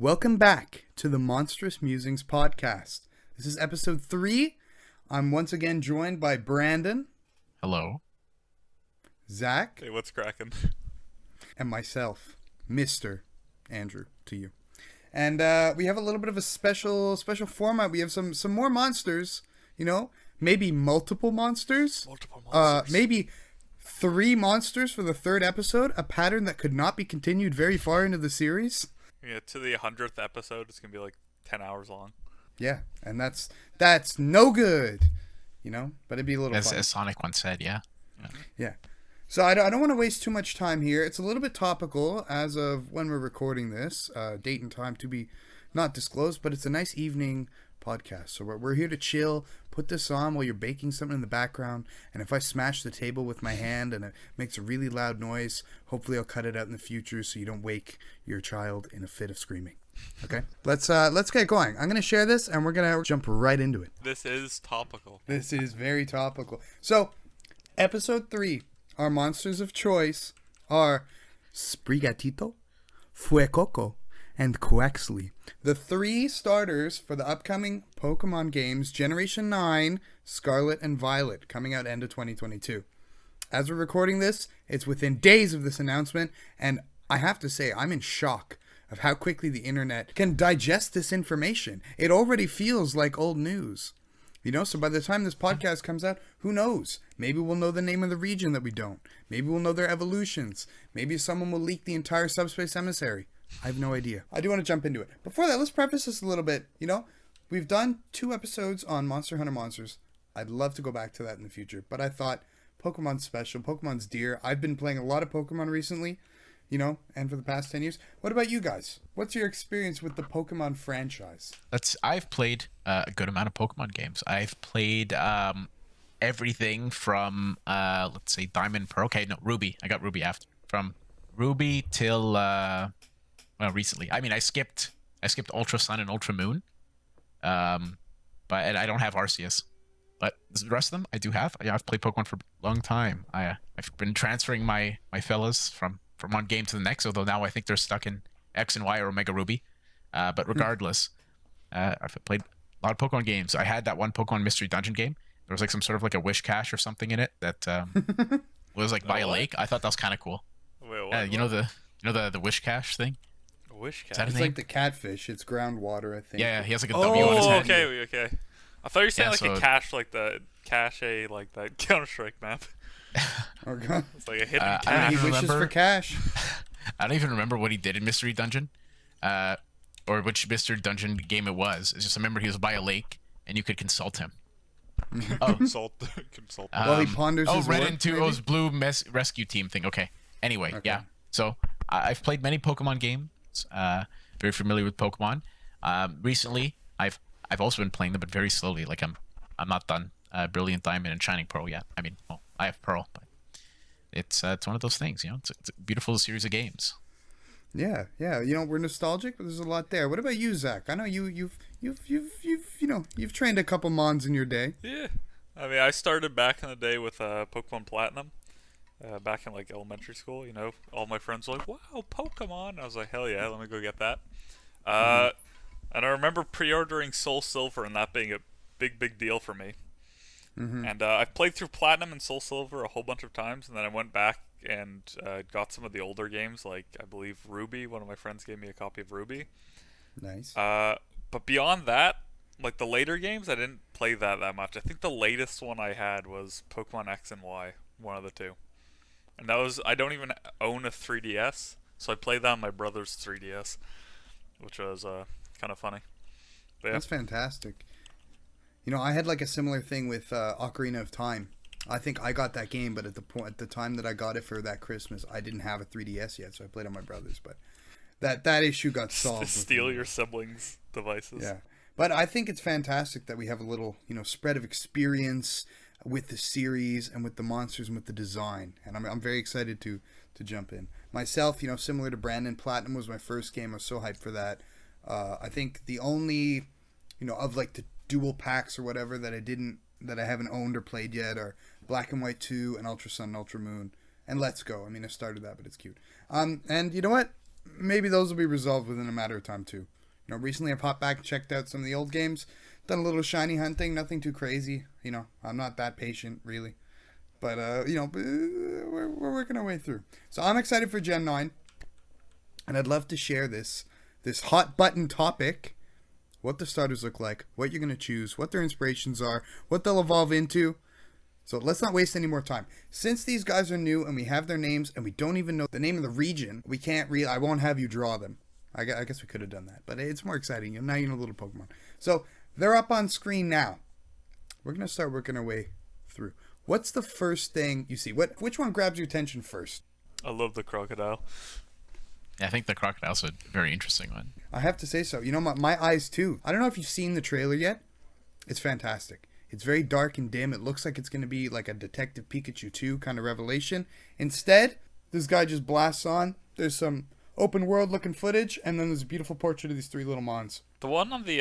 Welcome back to the Monstrous Musings Podcast. This is episode 3. I'm once again joined by Brandon. Hello. Zach. Hey, what's cracking? And myself, Mr. Andrew, to you. And we have a little bit of a special format. We have some more monsters, maybe multiple monsters. Maybe 3 monsters for the 3rd episode, a pattern that could not be continued very far into the series. Yeah, to the 100th episode, it's going to be like 10 hours long. Yeah, and that's no good, but it'd be a little fun. As Sonic once said, yeah. Yeah. So I don't want to waste too much time here. It's a little bit topical as of when we're recording this. Date and time to be not disclosed, but it's a nice evening podcast. So we're here to chill, put this on while you're baking something in the background. And if I smash the table with my hand and it makes a really loud noise, hopefully I'll cut it out in the future so you don't wake your child in a fit of screaming. Okay? Let's get going. I'm going to share this and we're going to jump right into it. This is topical. This is very topical. So, episode 3. Our monsters of choice are Sprigatito, Fuecoco, and Quaxly. The 3 starters for the upcoming Pokemon games Generation 9, Scarlet and Violet, coming out end of 2022. As we're recording this, it's within days of this announcement, and I have to say, I'm in shock of how quickly the internet can digest this information. It already feels like old news. So by the time this podcast comes out, who knows? Maybe we'll know the name of the region that we don't. Maybe we'll know their evolutions. Maybe someone will leak the entire subspace emissary. I have no idea. I do want to jump into it. Before that, let's preface this a little bit. We've done 2 episodes on Monster Hunter Monsters. I'd love to go back to that in the future. But I thought Pokemon's special. Pokemon's dear. I've been playing a lot of Pokemon recently, and for the past 10 years. What about you guys? What's your experience with the Pokemon franchise? I've played a good amount of Pokemon games. I've played everything from, let's say, Diamond, Pearl. Okay, no, Ruby. I got Ruby after. From Ruby till, recently. I mean, I skipped Ultra Sun and Ultra Moon. But I don't have Arceus. But the rest of them, I do have. I've played Pokemon for a long time. I've been transferring my fellas from one game to the next, although now I think they're stuck in X and Y or Omega Ruby. But regardless, I've played a lot of Pokemon games. I had that one Pokemon Mystery Dungeon game. There was some sort of a wish cache or something in it that was by a lake. I thought that was kind of cool. Wait, what? The wish cache thing? A wish cache? It's like the catfish. It's groundwater, I think. Yeah, he has a W on his head. Okay. I thought you were saying a cache, like the cache, like that Counter-Strike map. Okay. It's like a hidden cache. He wishes for cash. I don't even remember what he did in Mystery Dungeon, or which Mystery Dungeon game it was. It's just I remember he was by a lake and you could consult him. Consult. Well, he ponders his Red work, and 2 maybe? O's Blue Rescue Team thing. Okay. Anyway, yeah. So I've played many Pokemon games. Very familiar with Pokemon. Recently, I've also been playing them, but very slowly. I'm not done Brilliant Diamond and Shining Pearl yet. I mean, I have Pearl, but it's one of those things. It's a beautiful series of games. Yeah. We're nostalgic, but there's a lot there. What about you, Zach? I know you've trained a couple mons in your day. Yeah. I mean, I started back in the day with Pokemon Platinum. Back in elementary school, all my friends were like, "Wow, Pokemon!" I was like, "Hell yeah, let me go get that." And I remember pre-ordering Soul Silver and that being a big deal for me. And I've played through Platinum and Soul Silver a whole bunch of times, and then I went back and got some of the older games, like I believe Ruby. One of my friends gave me a copy of Ruby. Nice. But beyond that, the later games, I didn't play that much. I think the latest one I had was Pokemon X and Y, one of the 2. And that was, I don't even own a 3DS, so I played that on my brother's 3DS, which was kind of funny. But, yeah. That's fantastic. I had a similar thing with Ocarina of Time. I think I got that game, but at the time that I got it for that Christmas, I didn't have a 3DS yet, so I played on my brother's. But that issue got solved. Steal your siblings' devices. Yeah, but I think it's fantastic that we have a little spread of experience with the series and with the monsters and with the design, and I'm very excited to jump in myself. Similar to Brandon, Platinum was my first game. I was so hyped for that. I think the only of the dual packs or whatever that I haven't owned or played yet are Black and White 2 and Ultra Sun and Ultra Moon and Let's Go. I mean, I started that, but it's cute. And you know what? maybe those will be resolved within a matter of time too. You know, recently I've hopped back and checked out some of the old games, done a little shiny hunting, nothing too crazy. You know, I'm not that patient really, but you know, we're working our way through. So I'm excited for Gen 9, and I'd love to share this hot button topic: what the starters look like, what you're gonna choose, what their inspirations are, what they'll evolve into. So let's not waste any more time. Since these guys are new and we have their names and we don't even know the name of the region, we can't really. I won't have you draw them. I guess we could have done that, but it's more exciting. Now you know little Pokemon. So they're up on screen now. We're gonna start working our way through. What's the first thing you see? Which one grabs your attention first? I love the crocodile. Yeah, I think the crocodile's a very interesting one. I have to say so. You know, my eyes too. I don't know if you've seen the trailer yet. It's fantastic. It's very dark and dim. It looks like it's going to be like a Detective Pikachu 2 kind of revelation. Instead, this guy just blasts on. There's some open world looking footage, and then there's a beautiful portrait of these three little mons. The one on the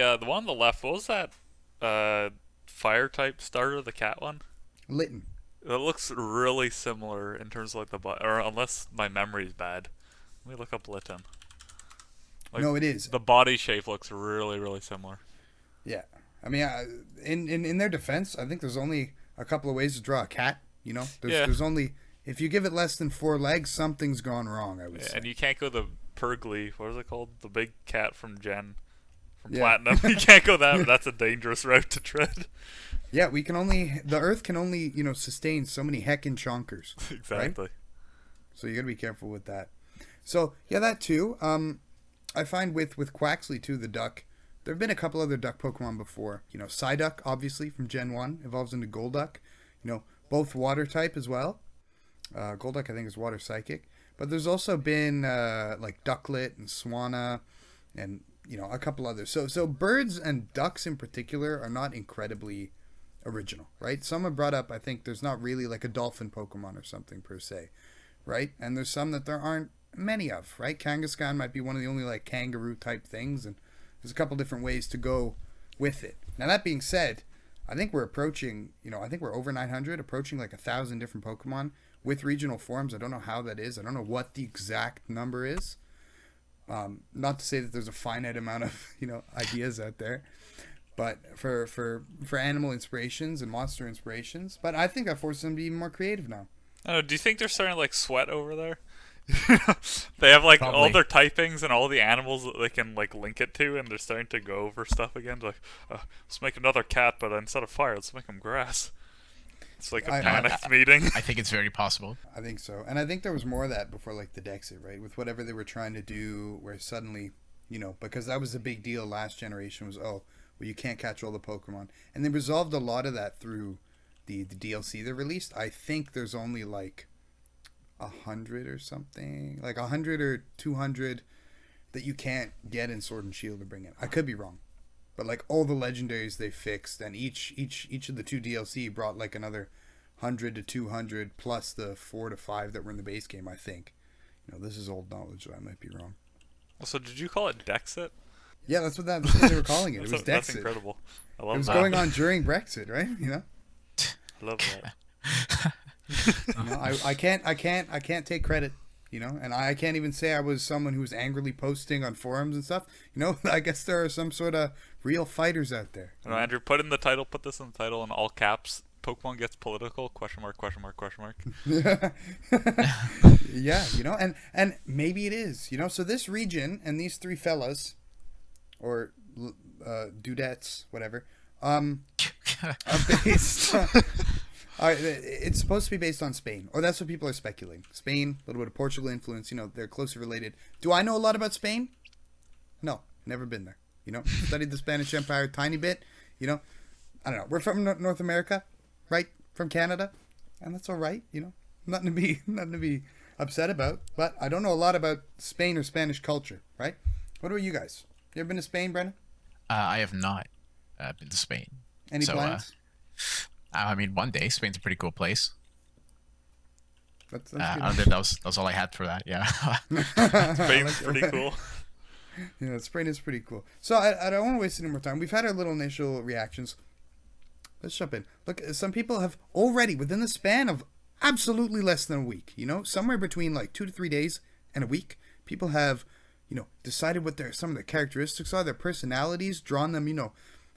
left, what was that? Fire type starter, the cat one. Litten. It looks really similar in terms of like the or unless my memory's bad. Let me look up Litten. Like, no, it is. The body shape looks really, really similar. Yeah. I mean, in their defense, I think there's only a couple of ways to draw a cat. You know, there's only, if you give it less than 4 legs, something's gone wrong, I would say. And you can't go the Purgly, what is it called? The big cat from Platinum. You can't go that. That's a dangerous route to tread. Yeah, the Earth can only, you know, sustain so many heckin' chonkers. Exactly. Right? So you gotta be careful with that. So yeah, that too. I find with Quaxly too, the duck. There have been a couple other duck Pokemon before. You know, Psyduck, obviously, from Gen 1, evolves into Golduck. You know, both water type as well. Golduck, I think, is water psychic. But there's also been, like, Ducklet and Swanna and, you know, a couple others. So birds and ducks in particular are not incredibly original, right? Someone brought up, I think, there's not really, like, a dolphin Pokemon or something, per se, right? And there's some that there aren't many of, right? Kangaskhan might be one of the only, like, kangaroo-type things, and there's a couple different ways to go with it. Now, that being said, I think we're approaching, you know, I think we're over 900, approaching like 1,000 different Pokemon with regional forms. I don't know how that is. I don't know what the exact number is. Not to say that there's a finite amount of, you know, ideas out there, but for animal inspirations and monster inspirations. But I think that forces them to be even more creative now. Oh, do you think they're starting to like sweat over there? They have like Probably. all their typings and all the animals that they can like link it to, and they're starting to go over stuff again. Like, let's make another cat, but instead of fire, let's make them grass. It's like a panicked meeting. I think it's very possible. I think so. And I think there was more of that before, like, the Dexit, right? With whatever they were trying to do, where suddenly, you know, because that was the big deal last generation was, well, you can't catch all the Pokemon. And they resolved a lot of that through the DLC they released. I think there's only, like, 100 or something, like 100 or 200 that you can't get in Sword and Shield to bring in. I could be wrong, but like all the legendaries they fixed, and each of the 2 DLC brought like another 100 to 200 plus the 4 to 5 that were in the base game. I think, you know, this is old knowledge, so I might be wrong. So did you call it Dexit? Yeah, that's what they were calling it. It was Dexit. That's incredible. I love it was that. going on during Brexit, right? You know. I love that. You know, I can't take credit, you know, and I can't even say I was someone who was angrily posting on forums and stuff. You know, I guess there are some sort of real fighters out there. No, Andrew, put this in the title in all caps. Pokemon gets political? Question mark, question mark, question mark. Yeah, you know, and maybe it is, you know. So this region and these 3 fellas, or dudettes, whatever, are based. It's supposed to be based on Spain, or that's what people are speculating. Spain, a little bit of Portugal influence, you know, they're closely related. Do I know a lot about Spain? No, never been there. You know, studied the Spanish Empire a tiny bit. You know, I don't know. We're from North America, right? From Canada, and that's all right. You know, nothing to be upset about. But I don't know a lot about Spain or Spanish culture, right? What about you guys? You ever been to Spain, Brennan? I have not been to Spain. Any plans? I mean, one day. Spain's a pretty cool place. That's I think that was all I had for that. Yeah. Spain's pretty cool. Yeah, Spain is pretty cool. So I don't want to waste any more time. We've had our little initial reactions. Let's jump in. Look, some people have already, within the span of absolutely less than a week, you know, somewhere between like 2 to 3 days and a week, people have decided what some of their characteristics are, their personalities, drawn them,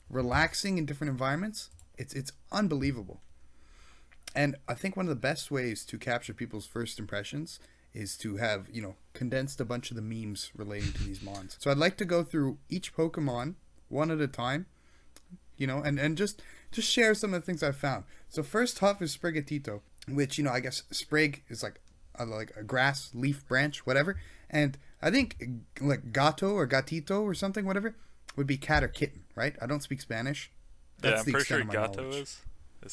relaxing in different environments. It's unbelievable. And I think one of the best ways to capture people's first impressions is to have, condensed a bunch of the memes relating to these mons. So I'd like to go through each Pokemon one at a time, and just share some of the things I've found. So first off is Sprigatito, which, I guess Sprig is like a grass, leaf, branch, whatever. And I think like gato or gatito or something, whatever, would be cat or kitten, right? I don't speak Spanish. I'm pretty sure gato is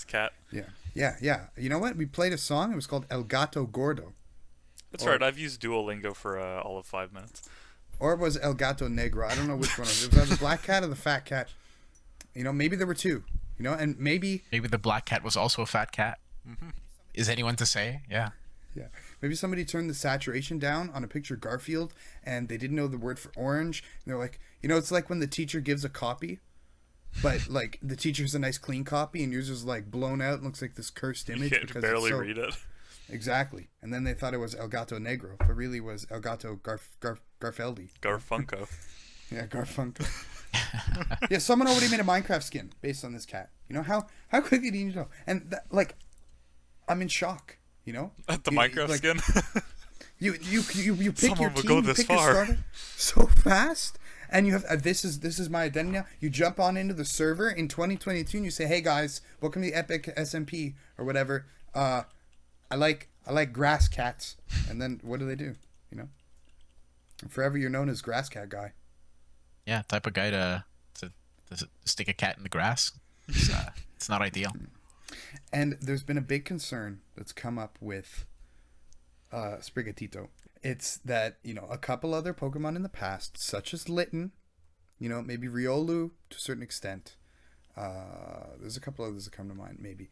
cat. Yeah. You know what? We played a song. It was called El Gato Gordo. That's right. I've used Duolingo for all of 5 minutes. Or it was El Gato Negro. I don't know which one it was. It was the black cat or the fat cat. Maybe there were two. And maybe the black cat was also a fat cat. Mm-hmm. Is anyone to say? Yeah. Yeah. Maybe somebody turned the saturation down on a picture of Garfield and they didn't know the word for orange. And they're like, it's like when the teacher gives a copy, but like the teacher's a nice clean copy and yours is like blown out and looks like this cursed image. You can't barely read it. Exactly. And then they thought it was El Gato Negro, but really was El Gato Garfeldi. Garfunko. Yeah, Garfunko. Yeah, someone already made a Minecraft skin based on this cat. How quickly do you know? And I'm in shock. At the Minecraft skin. You pick Someone your would team, go you this pick far. your starter so fast, and you have this is my identity now. You jump on into the server in 2022 and you say, "Hey guys, welcome to the Epic SMP or whatever. I like grass cats." And then what do? Forever you're known as Grass Cat Guy. Yeah, type of guy to stick a cat in the grass. It's not ideal. And there's been a big concern that's come up with Sprigatito. It's that, a couple other Pokemon in the past, such as Litten, maybe Riolu to a certain extent. There's a couple others that come to mind, maybe.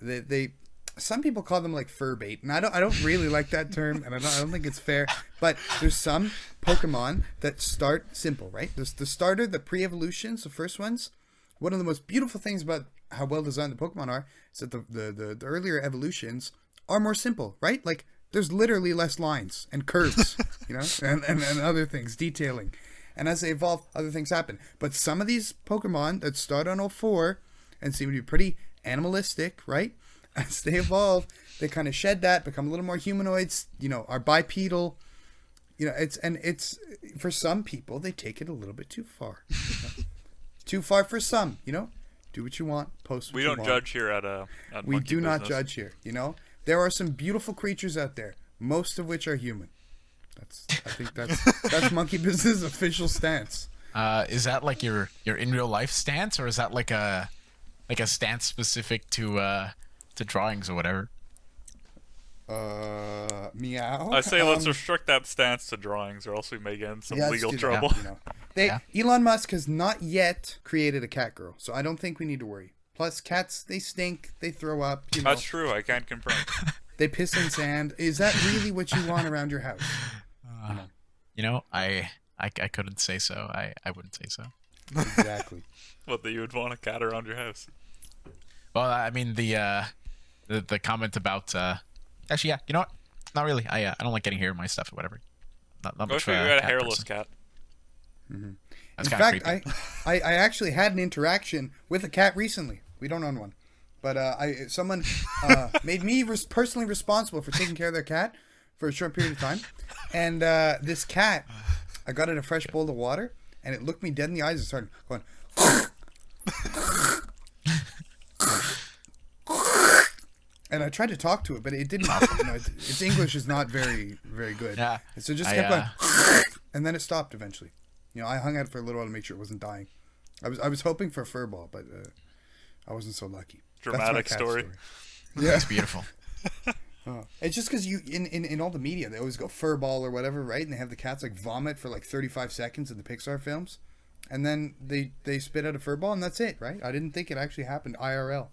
They some people call them like fur bait, and I don't really like that term, and I don't think it's fair. But there's some Pokemon that start simple, right? There's the starter, the pre-evolutions, the first ones. One of the most beautiful things about how well designed the Pokemon are is that the earlier evolutions are more simple, right? Like there's literally less lines and curves, and other things, detailing. And as they evolve, other things happen. But some of these Pokemon that start on 04 and seem to be pretty animalistic, right? As they evolve, they kind of shed that, become a little more humanoids, are bipedal. It's for some people, they take it a little bit too far. Too far for some, do what you want, post what you want. We don't judge here at we Monkey do not Business. judge here, There are some beautiful creatures out there, most of which are human. I think that's Monkey Business' official stance. Is that like your in real life stance, or is that like a stance specific to drawings or whatever? Meow. I say let's restrict that stance to drawings, or else we may get in some legal let's do that, trouble. Elon Musk has not yet created a cat girl, so I don't think we need to worry. Plus, cats, they stink, they throw up. That's true. I can't confirm. They piss in sand. Is that really what you want around your house? I couldn't say so. I wouldn't say so. Exactly. What, that you would want a cat around your house? Well, I mean the comment about actually, yeah, you know what? Not really. I don't like getting hair in my stuff or whatever. Not What much if for we a got a cat hairless person. cat? Mm-hmm. That's In kinda fact, creepy. I actually had an interaction with a cat recently. We don't own one, but someone made me personally responsible for taking care of their cat for a short period of time, and this cat, I got it a fresh bowl of water, and it looked me dead in the eyes and started going. And I tried to talk to it, but it didn't. Its English is not very, very good. Yeah. And so it just kept going, and then it stopped eventually. I hung out for a little while to make sure it wasn't dying. I was hoping for a fur ball, but I wasn't so lucky. Dramatic That's my cat story. Yeah, It's beautiful. it's just because in all the media they always go fur ball or whatever, right? And they have the cats like vomit for like 35 seconds in the Pixar films, and then they spit out a fur ball and that's it, right? I didn't think it actually happened IRL.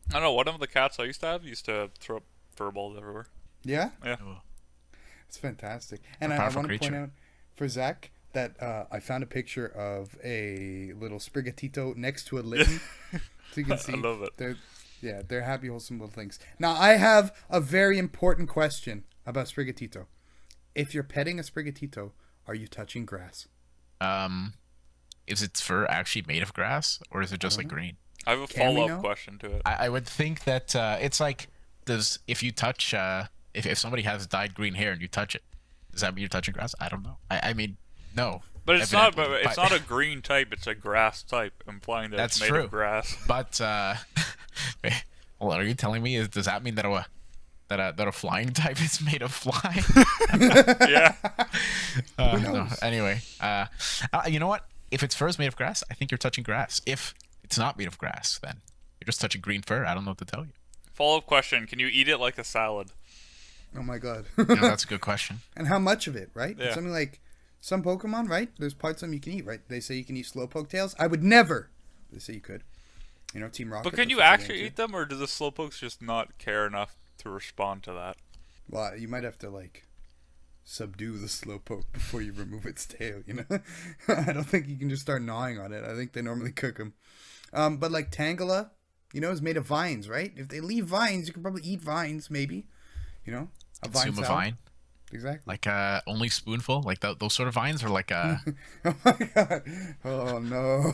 I don't know. One of the cats I used to have used to throw up fur balls everywhere. Yeah, Yeah. it's fantastic. And A I powerful want to point creature. out for Zach that I found a picture of a little Sprigatito next to a Litten. So you can see. I love it. They're happy, wholesome little things. Now, I have a very important question about Sprigatito. If you're petting a Sprigatito, are you touching grass? Is its fur actually made of grass, or is it just like know. green? I have a Can we follow-up know? question to it. I would think that it's like, if you touch if somebody has dyed green hair and you touch it, does that mean you're touching grass? I don't know. I mean, no. But it's not. But evidently, it's not a green type. It's a grass type, implying that That's it's made true. of grass. But well, are you telling me does that mean that a flying type is made of fly? Yeah. Who No. knows? Anyway, you know what? If its fur is made of grass, I think you're touching grass. If it's not made of grass, then you're just touching green fur. I don't know what to tell you. Follow-up question: can you eat it like a salad? Oh my god. That's a good question. And how much of it, right? Yeah. Something like some Pokemon, right? There's parts of them you can eat, right? They say you can eat Slowpoke tails. I would never. They say you could. You know, Team Rocket. But can that's you what they're actually into. eat them, or do the slowpokes just not care enough to respond to that? Well, you might have to like subdue the Slowpoke before you remove its tail. You know, I don't think you can just start gnawing on it. I think they normally cook them. But like Tangela, you know, is made of vines, right? If they leave vines, you can probably eat vines, maybe. You know, Consume a salad. vine, Exactly. like only spoonful, like those sort of vines, or like Oh my god. Oh no.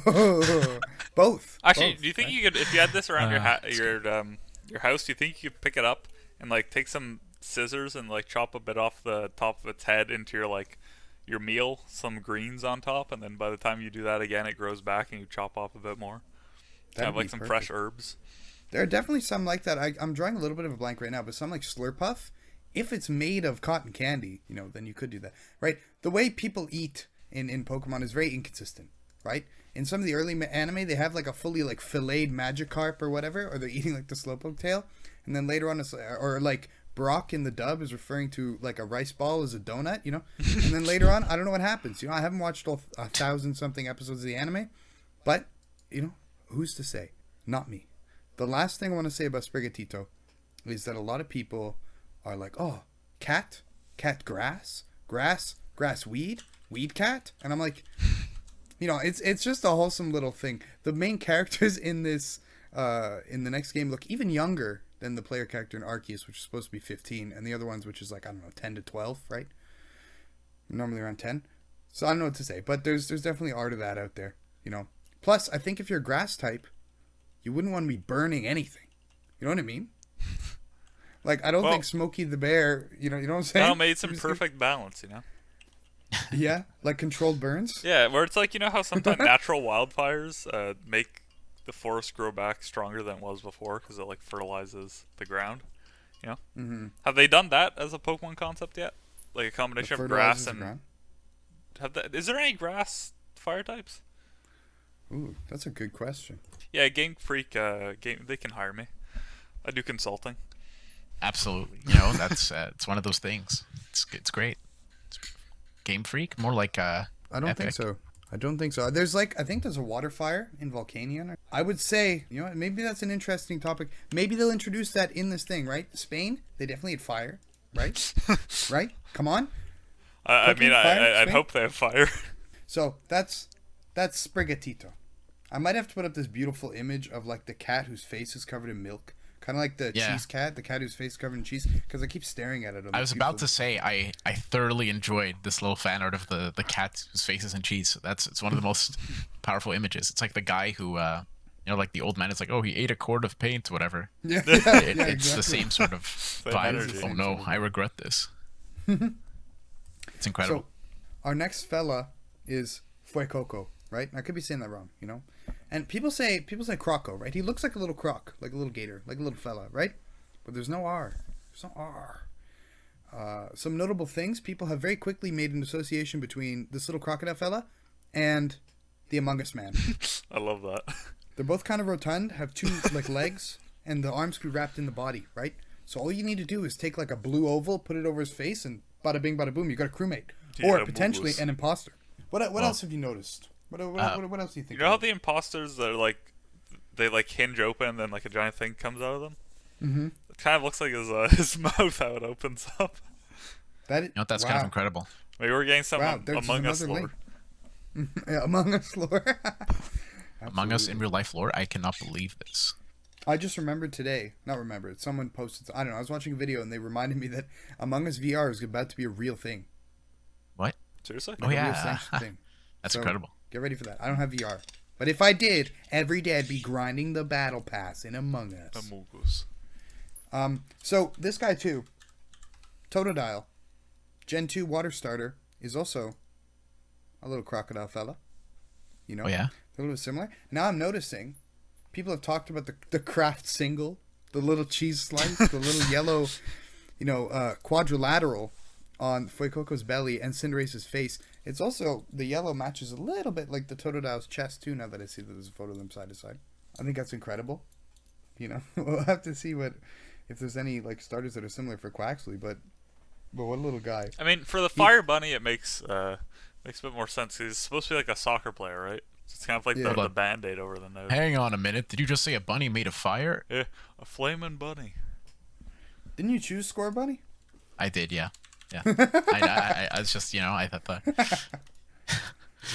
Both. Actually, Both, do you think right? you could, if you had this around your house, do you think you could pick it up and like take some scissors and like chop a bit off the top of its head into your meal, some greens on top, and then by the time you do that again, it grows back and you chop off a bit more. That'd Have like be some perfect. fresh herbs. There are definitely some like that. I'm drawing a little bit of a blank right now, but some like Slurpuff, if it's made of cotton candy, you know, then you could do that, right? The way people eat in Pokemon is very inconsistent, right? In some of the early anime, they have like a fully like filleted Magikarp or whatever, or they're eating like the Slowpoke tail, and then later on, or like Brock in the dub is referring to like a rice ball as a donut, you know, and then later on, I don't know what happens. You know, I haven't watched all 1,000 something episodes of the anime, but you know, who's to say? Not me. The last thing I want to say about Sprigatito is that a lot of people are like, oh, cat grass, weed cat. And I'm like, you know, it's just a wholesome little thing. The main characters in this, in the next game look even younger than the player character in Arceus, which is supposed to be 15, and the other ones, which is like, I don't know, 10 to 12, right? Normally around 10. So I don't know what to say, but there's definitely art of that out there, you know. Plus, I think if you're a grass type, you wouldn't want to be burning anything. You know what I mean? Like, I don't think Smokey the Bear, you know what I'm saying? Now made some perfect balance, you know? Yeah, like controlled burns. Yeah, where it's like, you know how sometimes natural wildfires make the forest grow back stronger than it was before because it like fertilizes the ground, you know? Mm-hmm. Have they done that as a Pokemon concept yet? Like a combination of grass and... Is there any grass fire types? Ooh, that's a good question. Yeah, Game Freak, they can hire me. I do consulting. absolutely. You know, that's it's one of those things. It's great. Game Freak, more like I don't think so. I don't think so. There's like, I think there's a water fire in Volcanion. I would say, you know, maybe that's an interesting topic. Maybe they'll introduce that in this thing, right? Spain, they definitely had fire, right? Right? Come on. I mean, I'd hope they have fire. So that's Sprigatito. I might have to put up this beautiful image of like the cat whose face is covered in milk. Kind of like the cheese cat, the cat whose face is covered in cheese, because I keep staring at it. I was about to say I thoroughly enjoyed this little fan art of the cat whose face is in cheese. It's one of the most powerful images. It's like the guy who you know, like the old man is like, oh, he ate a quart of paint, whatever. Yeah, It's the same sort of vibe. energy. Oh no, I regret this. It's incredible. So, our next fella is Fuecoco, right? I could be saying that wrong, you know. And people say Croco, right? He looks like a little croc, like a little gator, like a little fella, right? But there's no R. There's no R. Some notable things: people have very quickly made an association between this little crocodile fella and the Among Us man. I love that. They're both kind of rotund, have two like legs, and the arms can be wrapped in the body, right? So all you need to do is take like a blue oval, put it over his face, and bada bing, bada boom, you got a crewmate, or potentially an imposter. What else have you noticed? What else do you think? You know how the imposters are like, they like hinge open and then like a giant thing comes out of them? Mm-hmm. It kind of looks like his mouth how it opens up. You know, that's kind of incredible. Maybe we're getting some Among Us lore. Yeah, Among Us lore. Among Us in real life lore. I cannot believe this. I just remembered today. Not remembered. Someone posted. I don't know. I was watching a video and they reminded me that Among Us VR is about to be a real thing. What? Seriously? Like Oh, a real yeah. sanctioned thing. That's So, incredible. Get ready for that. I don't have VR. But if I did, every day I'd be grinding the battle pass in Among Us. Amogus. So this guy too, Totodile, Gen 2 water starter, is also a little crocodile fella. You know? Oh, yeah? A little bit similar. Now I'm noticing people have talked about the craft single, the little cheese slice, the little yellow, quadrilateral on Fuecoco's belly and Cinderace's face. It's also, the yellow matches a little bit like the Totodile's chest too, now that I see that there's a photo of them side to side. I think that's incredible. You know, we'll have to see if there's any like starters that are similar for Quaxly, but what a little guy. I mean, for the Fire Bunny, it makes a bit more sense. He's supposed to be like a soccer player, right? So it's kind of like the Band-Aid over the nose. Hang on a minute. Did you just say a bunny made of fire? Yeah, a flaming bunny. Didn't you choose Score Bunny? I did, yeah. Yeah. I was just, I thought that. The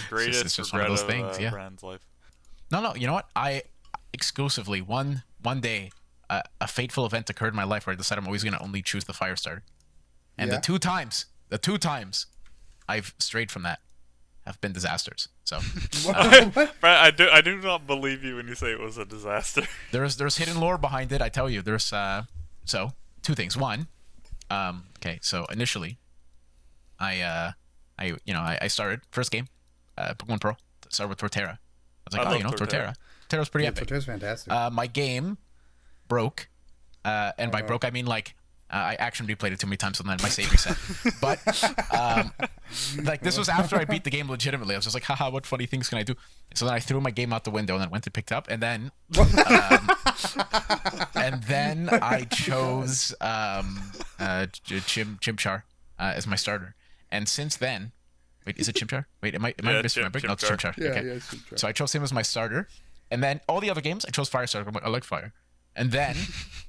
greatest it's just one of those things, yeah. Brand's life. No, you know what? I exclusively, one day, a fateful event occurred in my life where I decided I'm always going to only choose the fire starter. And Yeah. the two times I've strayed from that have been disasters. So What? Brad, I do not believe you when you say it was a disaster. there's hidden lore behind it. I tell you, there's so two things. One, okay, so initially, I started first game, Pokemon Pro. Started with Torterra. I was like, I love Torterra. Torterra's pretty epic. Torterra's fantastic. My game broke, and by broke I mean like I action replayed it too many times, so then my save reset. But like this was after I beat the game legitimately. I was just like, haha, what funny things can I do? So then I threw my game out the window and then went and picked it up, and then I chose Chimchar as my starter. And since then, wait, is it Chimchar? Wait, am I misremembering? No, it's Chimchar. Yeah, Okay. yeah, Chimchar. So I chose him as my starter, and then all the other games I chose Fire starter. I'm like, I like Fire. And then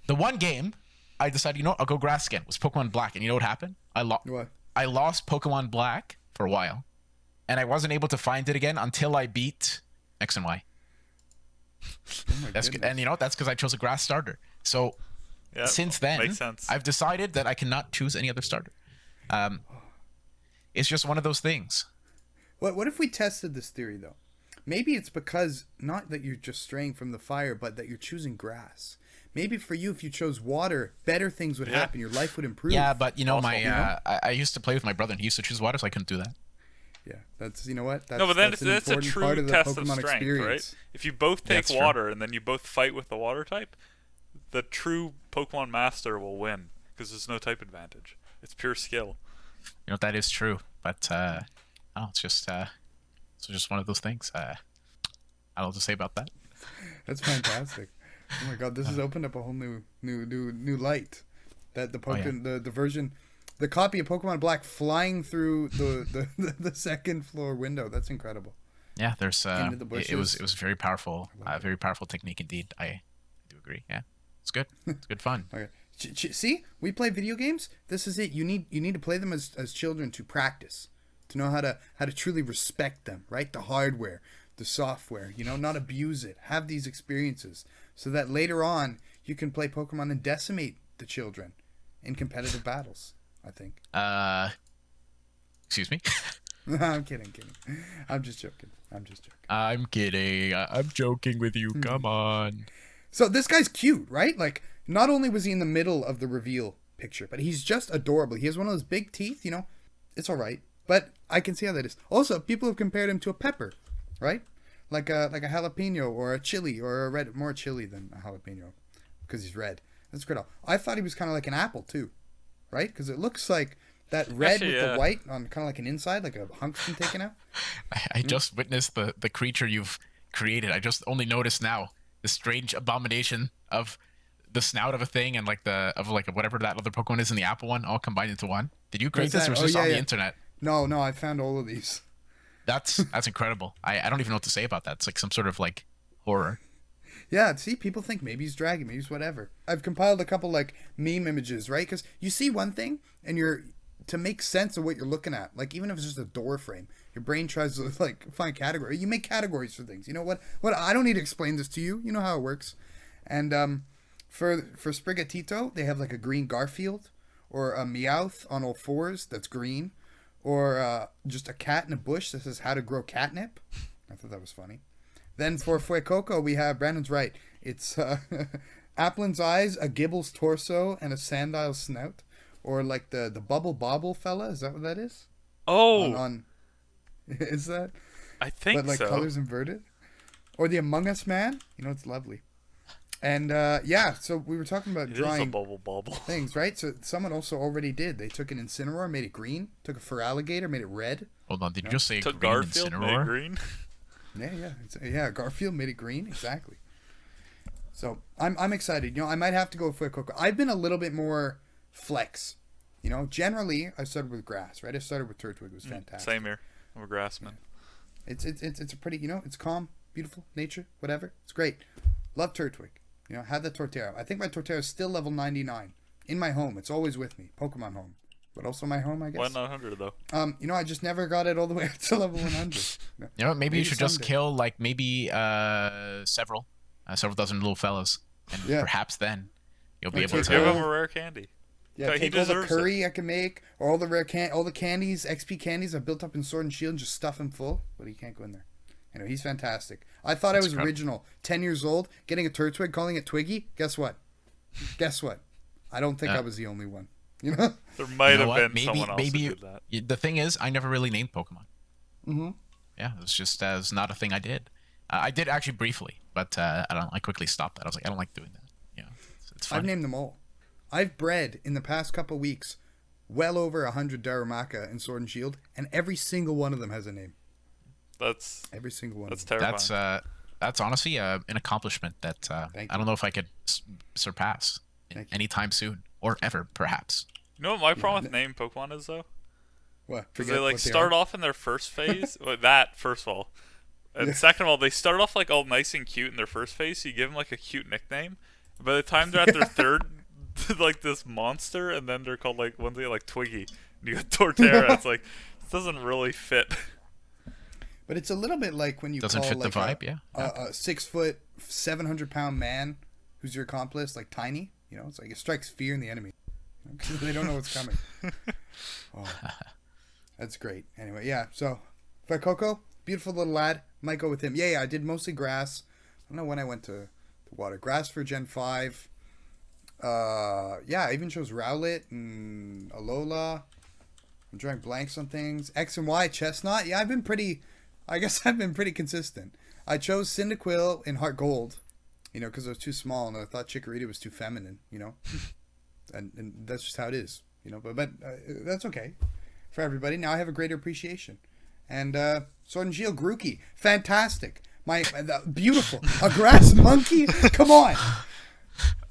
the one game I decided, I'll go grass again. It was Pokemon Black, and you know what happened? What? I lost Pokemon Black for a while, and I wasn't able to find it again until I beat X and Y. Oh my That's goodness. and that's because I chose a grass starter. So Yeah, since then, makes sense. I've decided that I cannot choose any other starter. It's just one of those things. What if we tested this theory though? Maybe it's because not that you're just straying from the fire, but that you're choosing grass. Maybe for you, if you chose water, better things would happen. Your life would improve. Yeah, but Awesome. I used to play with my brother, and he used to choose water, so I couldn't do that. Yeah, that's what. That's, No, but then that's that's a an important true part of the test of Pokemon strength, experience. right? If you both take That's true. water and then you both fight with the water type, the true Pokemon master will win because there's no type advantage. It's pure skill. That is true, but it's just one of those things. I don't know what to say about that. That's fantastic. Oh my god, this has opened up a whole new light. That the Pokemon, the version, the copy of Pokemon Black flying through the second floor window. That's incredible. Yeah, there's Into the it was bushes. very powerful, very powerful technique indeed. I do agree. Yeah, it's good. It's good fun. Okay. See, we play video games. This is it. You need to play them as children to practice, to know how to truly respect them. Right, the hardware, the software. Not abuse it. Have these experiences so that later on you can play Pokemon and decimate the children in competitive battles. I think. Excuse me. I'm kidding. I'm just joking. I'm kidding. I'm joking with you. Come on. So this guy's cute, right? Like, not only was he in the middle of the reveal picture, but he's just adorable. He has one of those big teeth, It's all right, but I can see how that is. Also, people have compared him to a pepper, right? Like a jalapeno or a chili or a red, more chili than a jalapeno, because he's red. That's great. I thought he was kind of like an apple too, right? Because it looks like that red Actually, with yeah. the white on kind of like an inside, like a hunk's been taken out. I just witnessed the creature you've created. I just only noticed now the strange abomination of the snout of a thing and whatever that other Pokemon is in the apple one all combined into one. Did you create What's this or that? was this on the Yeah. internet? No, I found all of these. That's incredible. I don't even know what to say about that. It's like some sort of like horror. Yeah, see, people think maybe he's dragon, maybe he's whatever. I've compiled a couple like meme images, right? Because you see one thing and to make sense of what you're looking at, like even if it's just a door frame, your brain tries to like find category. You make categories for things. You know what? I don't need to explain this to you. You know how it works. And for Sprigatito, they have like a green Garfield or a Meowth on all fours that's green, or just a cat in a bush that says how to grow catnip. I thought that was funny. Then for Fuecoco, we have, Brandon's right, it's Applin's eyes, a gibble's torso, and a sandile snout. Or like the Bubble Bobble fella, is that what that is? Oh! Is that? I think so. But like colors inverted? Or the Among Us man? You know, it's lovely. And yeah, so we were talking about drawing a bubble bobble things, right? So someone also already did. They took an Incineroar, made it green. Took a Feraligatr, made it red. Hold on, did you just say Took green Garfield, made it Incineroar? green. Yeah, Garfield made it green, exactly. So I'm excited. You know, I might have to go with Fuecoco. I've been a little bit more flex. You know, generally I started with grass, right? I started with Turtwig. It was fantastic. Same here. I'm a grassman. Yeah. It's a pretty, you know, it's calm, beautiful nature, whatever. It's great. Love Turtwig. You know, have the Torterra. I think my Torterra is still level 99 in my home. It's always with me. Pokemon home. But also my home, I guess. Why not 100 though? You know, I just never got it all the way up to level 100. You know, maybe you should just someday. kill like maybe several dozen little fellas, and perhaps then you'll be able Give to. him a rare candy. Yeah, he take all the deserves curry I can make, or all the all the candies, XP candies I built up in Sword and Shield, and just stuff him full. But he can't go in there. Anyway, he's fantastic. I thought That's I was incredible. original. 10 years old, getting a Turtwig, calling it Twiggy. Guess what? I don't think I was the only one. You know? There might You know have what? been someone else who did that. The thing is, I never really named Pokemon. Mm-hmm. Yeah, it was just as not a thing I did. I did actually briefly, but I quickly stopped that. I was like, I don't like doing that. You know, it's fun. I've named them all. I've bred in the past couple weeks well over 100 Darumaka in Sword and Shield, and every single one of them has a name. That's Every single one. that's of them. terrifying. That's honestly an accomplishment that Thank I don't know if I could surpass Thank you. anytime soon or ever, perhaps. You know what my problem with naming Pokemon is though? What? Because Forget they like what they start are? off in their first phase. Well, that first of all, and second of all, they start off like all nice and cute in their first phase. So you give them like a cute nickname. By the time they're at their third, like this monster, and then they're called like one day like Twiggy. And you got Torterra. It's like this doesn't really fit. But it's a little bit like when you Doesn't call fit the like vibe, a 6 foot, 700-pound man who's your accomplice like tiny. You know, it's like it strikes fear in the enemy. Because they don't know what's coming. Oh, that's great. Anyway, yeah. So, Fuecoco, beautiful little lad. Might go with him. Yeah, I did mostly grass. I don't know when I went to water. Grass for Gen 5. Yeah, I even chose Rowlet and Alola. I'm drawing blanks on things. X and Y, Chestnut. Yeah, I guess I've been pretty consistent. I chose Cyndaquil in Heart Gold, you know, because it was too small, and I thought Chikorita was too feminine, you know. and that's just how it is, you know. But that's okay for everybody. Now I have a greater appreciation. And Sword and Shield, Grookey, fantastic. Beautiful. A grass monkey? Come on.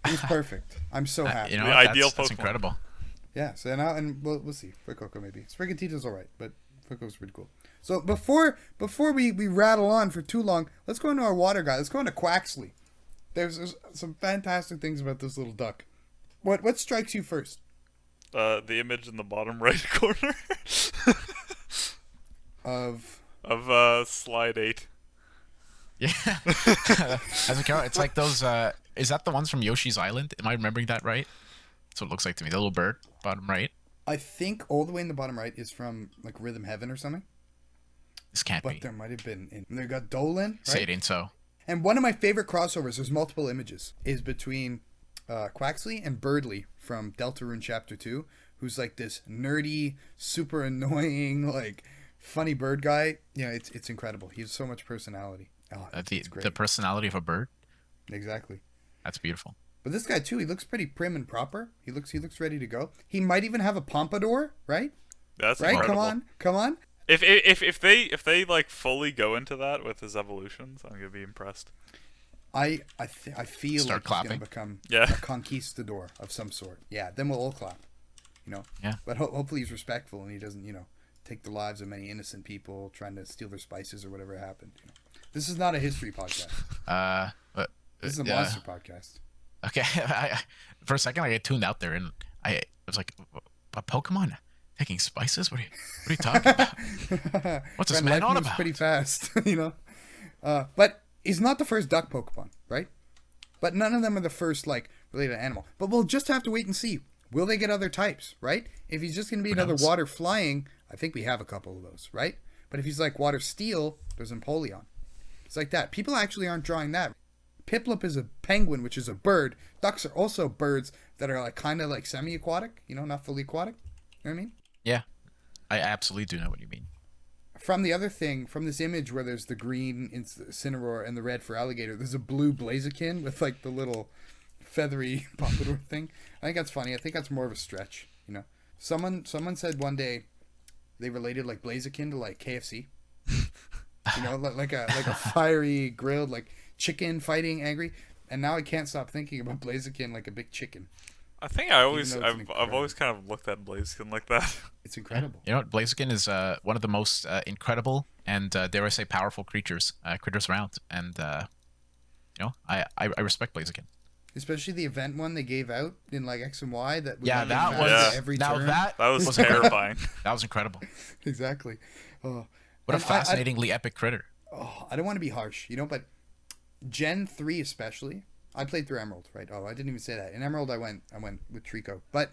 He's perfect. I'm so happy. You know, The that's, ideal that's Pokemon. incredible. Yeah, so now and we'll see. Fuecoco maybe. Sprigatito's alright, but Fuecoco's pretty cool. So before we rattle on for too long, let's go into our water guy. Let's go into Quaxly. There's some fantastic things about this little duck. What strikes you first? The image in the bottom right corner Of slide 8. Yeah. As a character, it's like those. Is that the ones from Yoshi's Island? Am I remembering that right? That's what it looks like to me. The little bird, bottom right. I think all the way in the bottom right is from like Rhythm Heaven or something. This can't But be. there might have been and they got Dolan, Say right? it ain't so. And one of my favorite crossovers, there's multiple images, is between Quaxly and Birdly from Deltarune Chapter 2, who's like this nerdy, super annoying, like funny bird guy. Yeah, it's incredible. He has so much personality. Oh, it's great. The personality of a bird. Exactly. That's beautiful. But this guy too, he looks pretty prim and proper. He looks ready to go. He might even have a pompadour, right? That's Right? incredible. Come on. If they like fully go into that with his evolutions, I'm gonna be impressed. I feel Start like clapping. he's gonna become Yeah. a conquistador of some sort. Yeah, then we'll all clap. You know. Yeah. But hopefully he's respectful and he doesn't, you know, take the lives of many innocent people trying to steal their spices or whatever happened. You know. This is not a history podcast. But This is a monster podcast. Okay. For a second, I get tuned out there, and I was like, "A Pokemon taking spices? What are you talking about? What's this Friend, man life on moves about?" pretty fast, you know. But he's not the first duck Pokemon, right? But none of them are the first like related animal. But we'll just have to wait and see. will they get other types, right? If he's just going to be Who another knows? water flying, I think we have a couple of those, right? But if he's like water steel, there's Empoleon. It's like that. People actually aren't drawing that. Piplup is a penguin, which is a bird. Ducks are also birds that are like kind of like semi-aquatic, not fully aquatic. You know what I mean? Yeah, I absolutely do know what you mean. From the other thing, from this image where there's the green Incineroar and the red for alligator, there's a blue Blaziken with like the little feathery pompadour thing. I think that's funny. I think that's more of a stretch, Someone said one day they related like Blaziken to like KFC. Like a fiery grilled like chicken fighting angry. And now I can't stop thinking about Blaziken like a big chicken. I think I've I've always kind of looked at Blaziken like that. It's incredible. You know what? Blaziken is one of the most incredible and dare I say powerful critters around, and I respect Blaziken. Especially the event one they gave out in like X and Y that would Yeah, make that it was fast every turn. That was terrifying. That was incredible. Exactly. Oh. What a And fascinatingly epic critter. I don't want to be harsh, but Gen 3 especially. I played through Emerald, right? Oh, I didn't even say that. In Emerald I went with Trico. But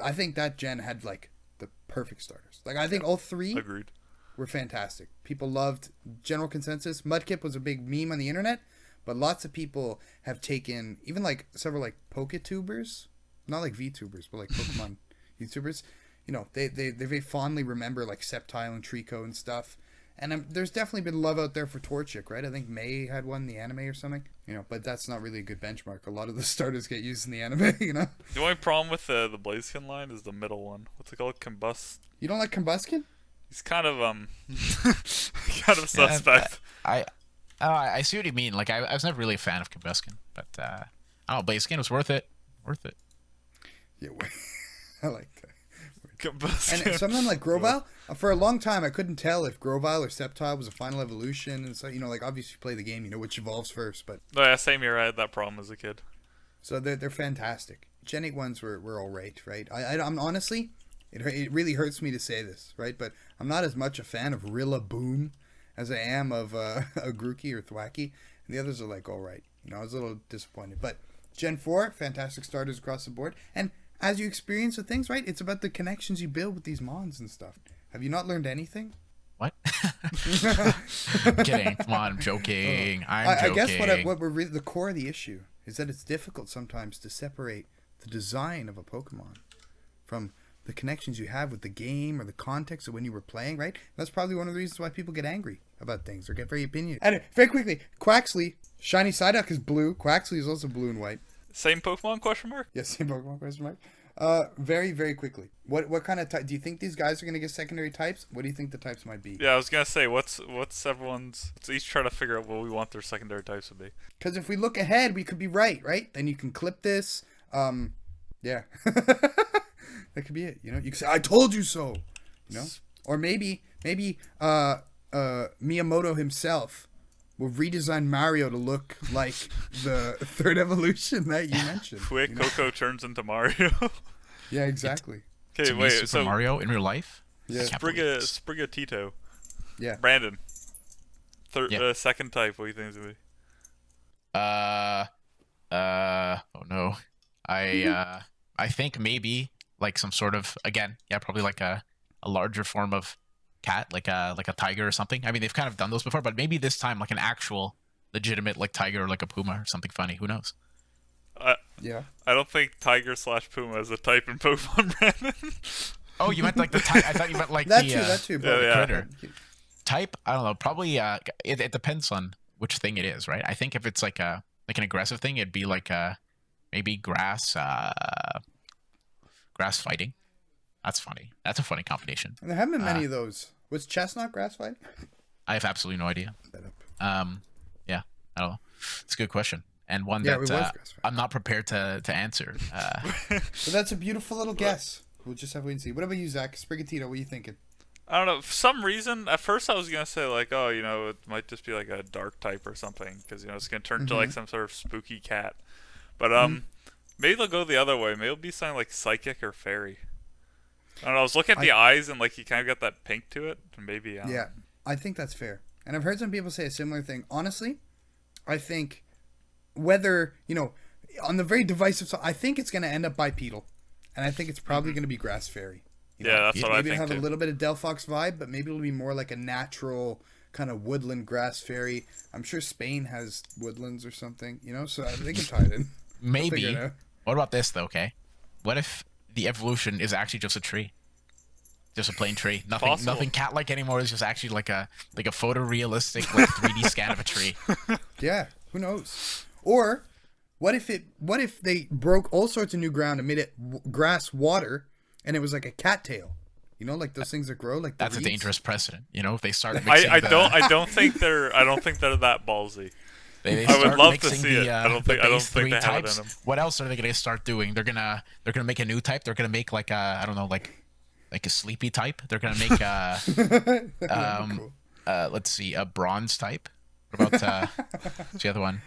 I think that gen had like the perfect starters. Like I think all three Agreed. were fantastic. People loved general consensus. Mudkip was a big meme on the internet, but lots of people have taken even like several like Poketubers, not like VTubers, but like Pokemon YouTubers. They very fondly remember like Sceptile and Trico and stuff. And there's definitely been love out there for Torchic, right? I think May had one in the anime or something. But that's not really a good benchmark. A lot of the starters get used in the anime, The only problem with the Blaziken line is the middle one. What's it called? Combust. You don't like Combuskin? He's kind of kind of suspect. I see what you mean. Like I was never really a fan of Combuskin, but I don't know, Blaziken was worth it. Yeah, I like that. Combuskin. And something like Grovyle, for a long time I couldn't tell if Grovyle or Sceptile was a final evolution. And so, like obviously you play the game, which evolves first. But Oh, yeah, same here. I had that problem as a kid. so they're fantastic. Gen 8 ones were all right? I'm honestly, it really hurts me to say this, right? But I'm not as much a fan of Rillaboom as I am of a Grookey or Thwacky. And the others are like all right. I was a little disappointed. But Gen 4, fantastic starters across the board. And as you experience the things, right, it's about the connections you build with these mons and stuff. Have you not learned anything? What? I'm kidding. Come on, I'm joking. I'm joking. I guess what the core of the issue is that it's difficult sometimes to separate the design of a Pokemon from the connections you have with the game or the context of when you were playing, right? That's probably one of the reasons why people get angry about things or get very opinionated. And very quickly, Quaxly, shiny Psyduck is blue. Quaxly is also blue and white. Same Pokemon? Question mark. Yes, same Pokemon question mark. Very, very quickly. What kind of type? Do you think these guys are going to get secondary types? What do you think the types might be? Yeah, I was gonna say what's everyone's. Let's each try to figure out what we want their secondary types to be. Because if we look ahead, we could be right? Then you can clip this. Yeah, that could be it. You can say, "I told you so." Or maybe Miyamoto himself will redesign Mario to look like the third evolution that you mentioned. Fuecoco turns into Mario. Yeah, exactly. Okay, wait. Super So Mario in real life? Yeah. Sprigatito. Yeah. Brandon. Yeah. Second type. What do you think it's gonna be? Oh no. I think maybe like some sort of, again, yeah, probably like a larger form of cat, like a tiger or something. I mean, they've kind of done those before, but maybe this time like an actual legitimate like tiger or like a puma or something funny. Who knows? Yeah. I don't think tiger/puma is a type in Pokemon, Brandon. Oh, you meant like the type? I thought you meant like That the too. Yeah, yeah. critter type. I don't know. Probably. It depends on which thing it is, right? I think if it's like an aggressive thing, it'd be like maybe grass fighting. That's funny. That's a funny combination. And there haven't been many of those. Was Chestnut grass fight? I have absolutely no idea. Yeah, I don't know. It's a good question, and one Yeah, it that was grass fight. I'm not prepared to answer. But that's a beautiful little guess. We'll just have to wait and see. What about you, Zach? Sprigatito, what are you thinking? I don't know. For some reason, at first I was gonna say like, oh, it might just be like a dark type or something, because it's gonna turn into like some sort of spooky cat. But maybe they'll go the other way. Maybe it'll be something like psychic or fairy. I don't know. I was looking at the eyes and like you kind of got that pink to it. And maybe Yeah, I think that's fair. And I've heard some people say a similar thing. Honestly, I think whether on the very divisive side, I think it's going to end up bipedal. and I think it's probably going to be Grass Fairy. You know? Yeah, that's what I Maybe think it'll have too. a little bit of Delphox vibe, but maybe it'll be more like a natural kind of woodland Grass Fairy. I'm sure Spain has woodlands or something, you know, so they can tie it in. They'll figure it Maybe. out. What about this though? Okay, what if the evolution is actually just a tree, just a plain tree? Nothing cat-like anymore. It's just actually like a photorealistic like 3D scan of a tree. Yeah, who knows? Or what if they broke all sorts of new ground and made it grass water, and it was like a cattail? You know, like those things that grow like the That's a reeds? dangerous precedent. You know, if they start mixing I don't think they're that ballsy. They I would start love to mixing see it. I don't think base they three have it in types. them. What else are they gonna start doing? They're gonna make a new type. They're gonna make like a, I don't know, like a sleepy type. They're gonna make Cool. let's see, a bronze type. What about what's the other one?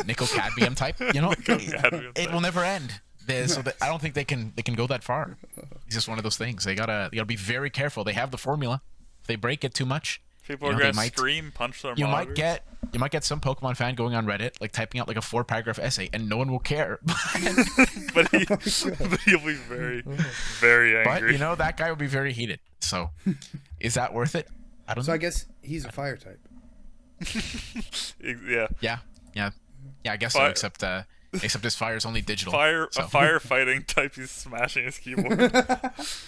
Nickel cadmium type. You know, cadmium it type. will never end. I don't think they can go that far. It's just one of those things. They gotta be very careful. They have the formula. If they break it too much, People you are know, gonna scream, punch their you monitors. might get some Pokemon fan going on Reddit, like typing out like a 4-paragraph essay, and no one will care. but he'll be very, very But angry. you know, that guy will be very heated. So, is that worth it? I don't So know. I guess he's a fire type. Yeah. Yeah. I guess so. Except his fire is only digital. A so. firefighting type. He's smashing his keyboard.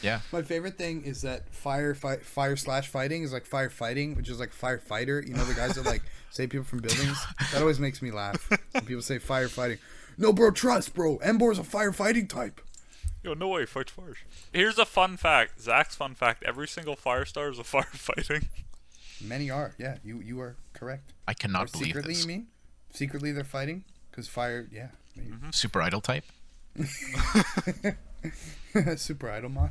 Yeah. My favorite thing is that fire slash fighting is like firefighting, which is like firefighter. You know, the guys that like save people from buildings. That always makes me laugh when people say firefighting. No, bro, trust, bro. Embor's a firefighting type. Yo, no way, fight fires. Here's a fun fact. Zach's fun fact. Every single fire star is a firefighting. Many are. Yeah, you are correct. I cannot Or believe secretly, this. you mean? Secretly, they're fighting because fire. Yeah, maybe. Super idol type. Super Idolmon.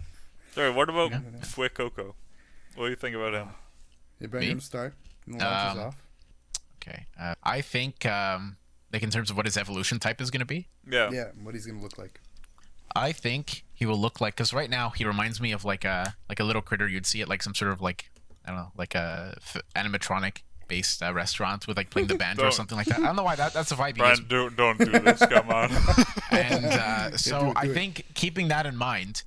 Sorry, what about Fuecoco? What do you think about him? You bring him to start. And the launch is off. Okay. I think like in terms of what his evolution type is going to be, Yeah. Yeah, what he's gonna look like. I think he will look like, because right now he reminds me of like a little critter you'd see at like some sort of like, I don't know, like a animatronic based restaurant with like playing the banjo or Don't. something like that. I don't know why that's the vibe he Brian, gives. don't do this. Come on. And so do it. I think keeping that in mind,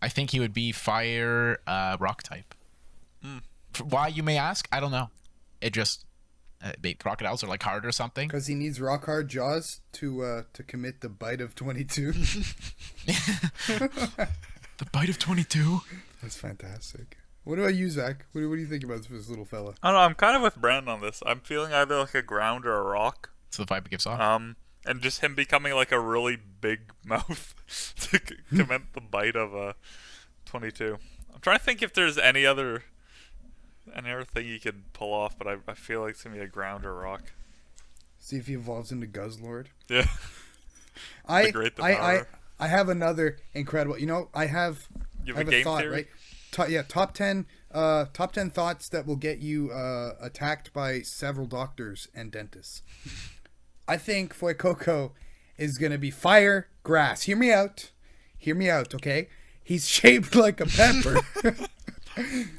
I think he would be fire rock type. Why, you may ask? I don't know. It just crocodiles are like hard or something. Because he needs rock hard jaws to commit the bite of 22. The bite of 22. That's fantastic. What about you, Zach? What do you think about this little fella? I don't know. I'm kind of with Brandon on this. I'm feeling either like a ground or a rock. So the vibe it gives off. And just him becoming like a really big mouth to commit the bite of a 22. I'm trying to think if there's any other thing he could pull off, but I feel like it's gonna be a ground or rock. See if he evolves into Guzzlord. Yeah. I great devourer. I have another incredible. You know, I have You I have have a game thought, theory? right? Top 10 thoughts that will get you attacked by several doctors and dentists. I think Fuecoco is going to be fire grass. Hear me out, okay? He's shaped like a pepper.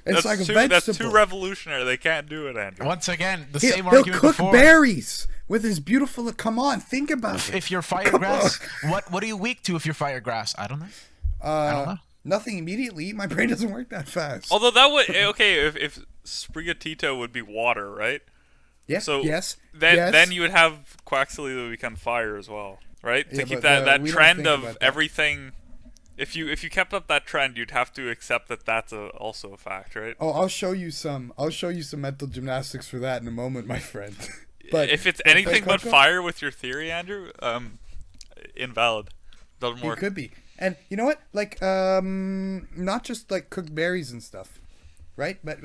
It's like a vegetable. That's too revolutionary. They can't do it, Andrew. Once again, the He'll same argument cook before. berries with his beautiful. Come on, think about it. If you're fire grass, what are you weak to if you're fire grass? I don't know. I don't know. Nothing immediately. My brain doesn't work that fast. Although that would okay if Sprigatito would be water, right? Yeah. So yes. then you would have Quaxly that would become fire as well, right? Yeah, To keep but, that we don't trend think of about that. everything. If you kept up that trend, you'd have to accept that that's also a fact, right? Oh, I'll show you some mental gymnastics for that in a moment, my friend. But if it's anything but Fuecoco, fire with your theory, Andrew, invalid. Doesn't it work. could be. And you know what? Like, not just like cooked berries and stuff, right? But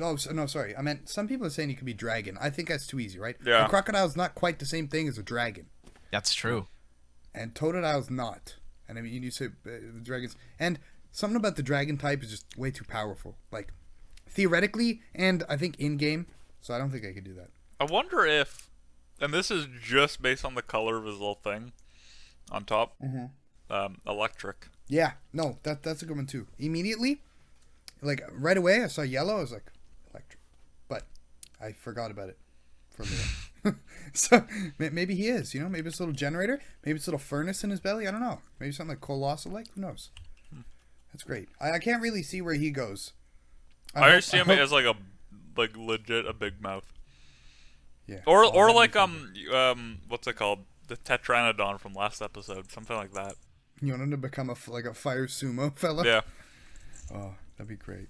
sorry. I meant some people are saying you could be dragon. I think that's too easy, right? Yeah. A crocodile's not quite the same thing as a dragon, That's true. and Totodile's not. And I mean, you say dragons, and something about the dragon type is just way too powerful. Like, theoretically, and I think in game. So I don't think I could do that. I wonder if, and this is just based on the color of his little thing on top, electric. Yeah, no, that's a good one too. Immediately, like right away, I saw yellow. I was like, electric, but I forgot about it for a minute. So maybe he is. You know, maybe it's a little generator. Maybe it's a little furnace in his belly. I don't know. Maybe something like Colossal Lake. Who knows? That's great. I can't really see where he goes. I see him as like legit a big mouth. Yeah. Or like what's it called? The Tetranodon from last episode, something like that. You want him to become a fire sumo fella? Yeah. Oh, that'd be great.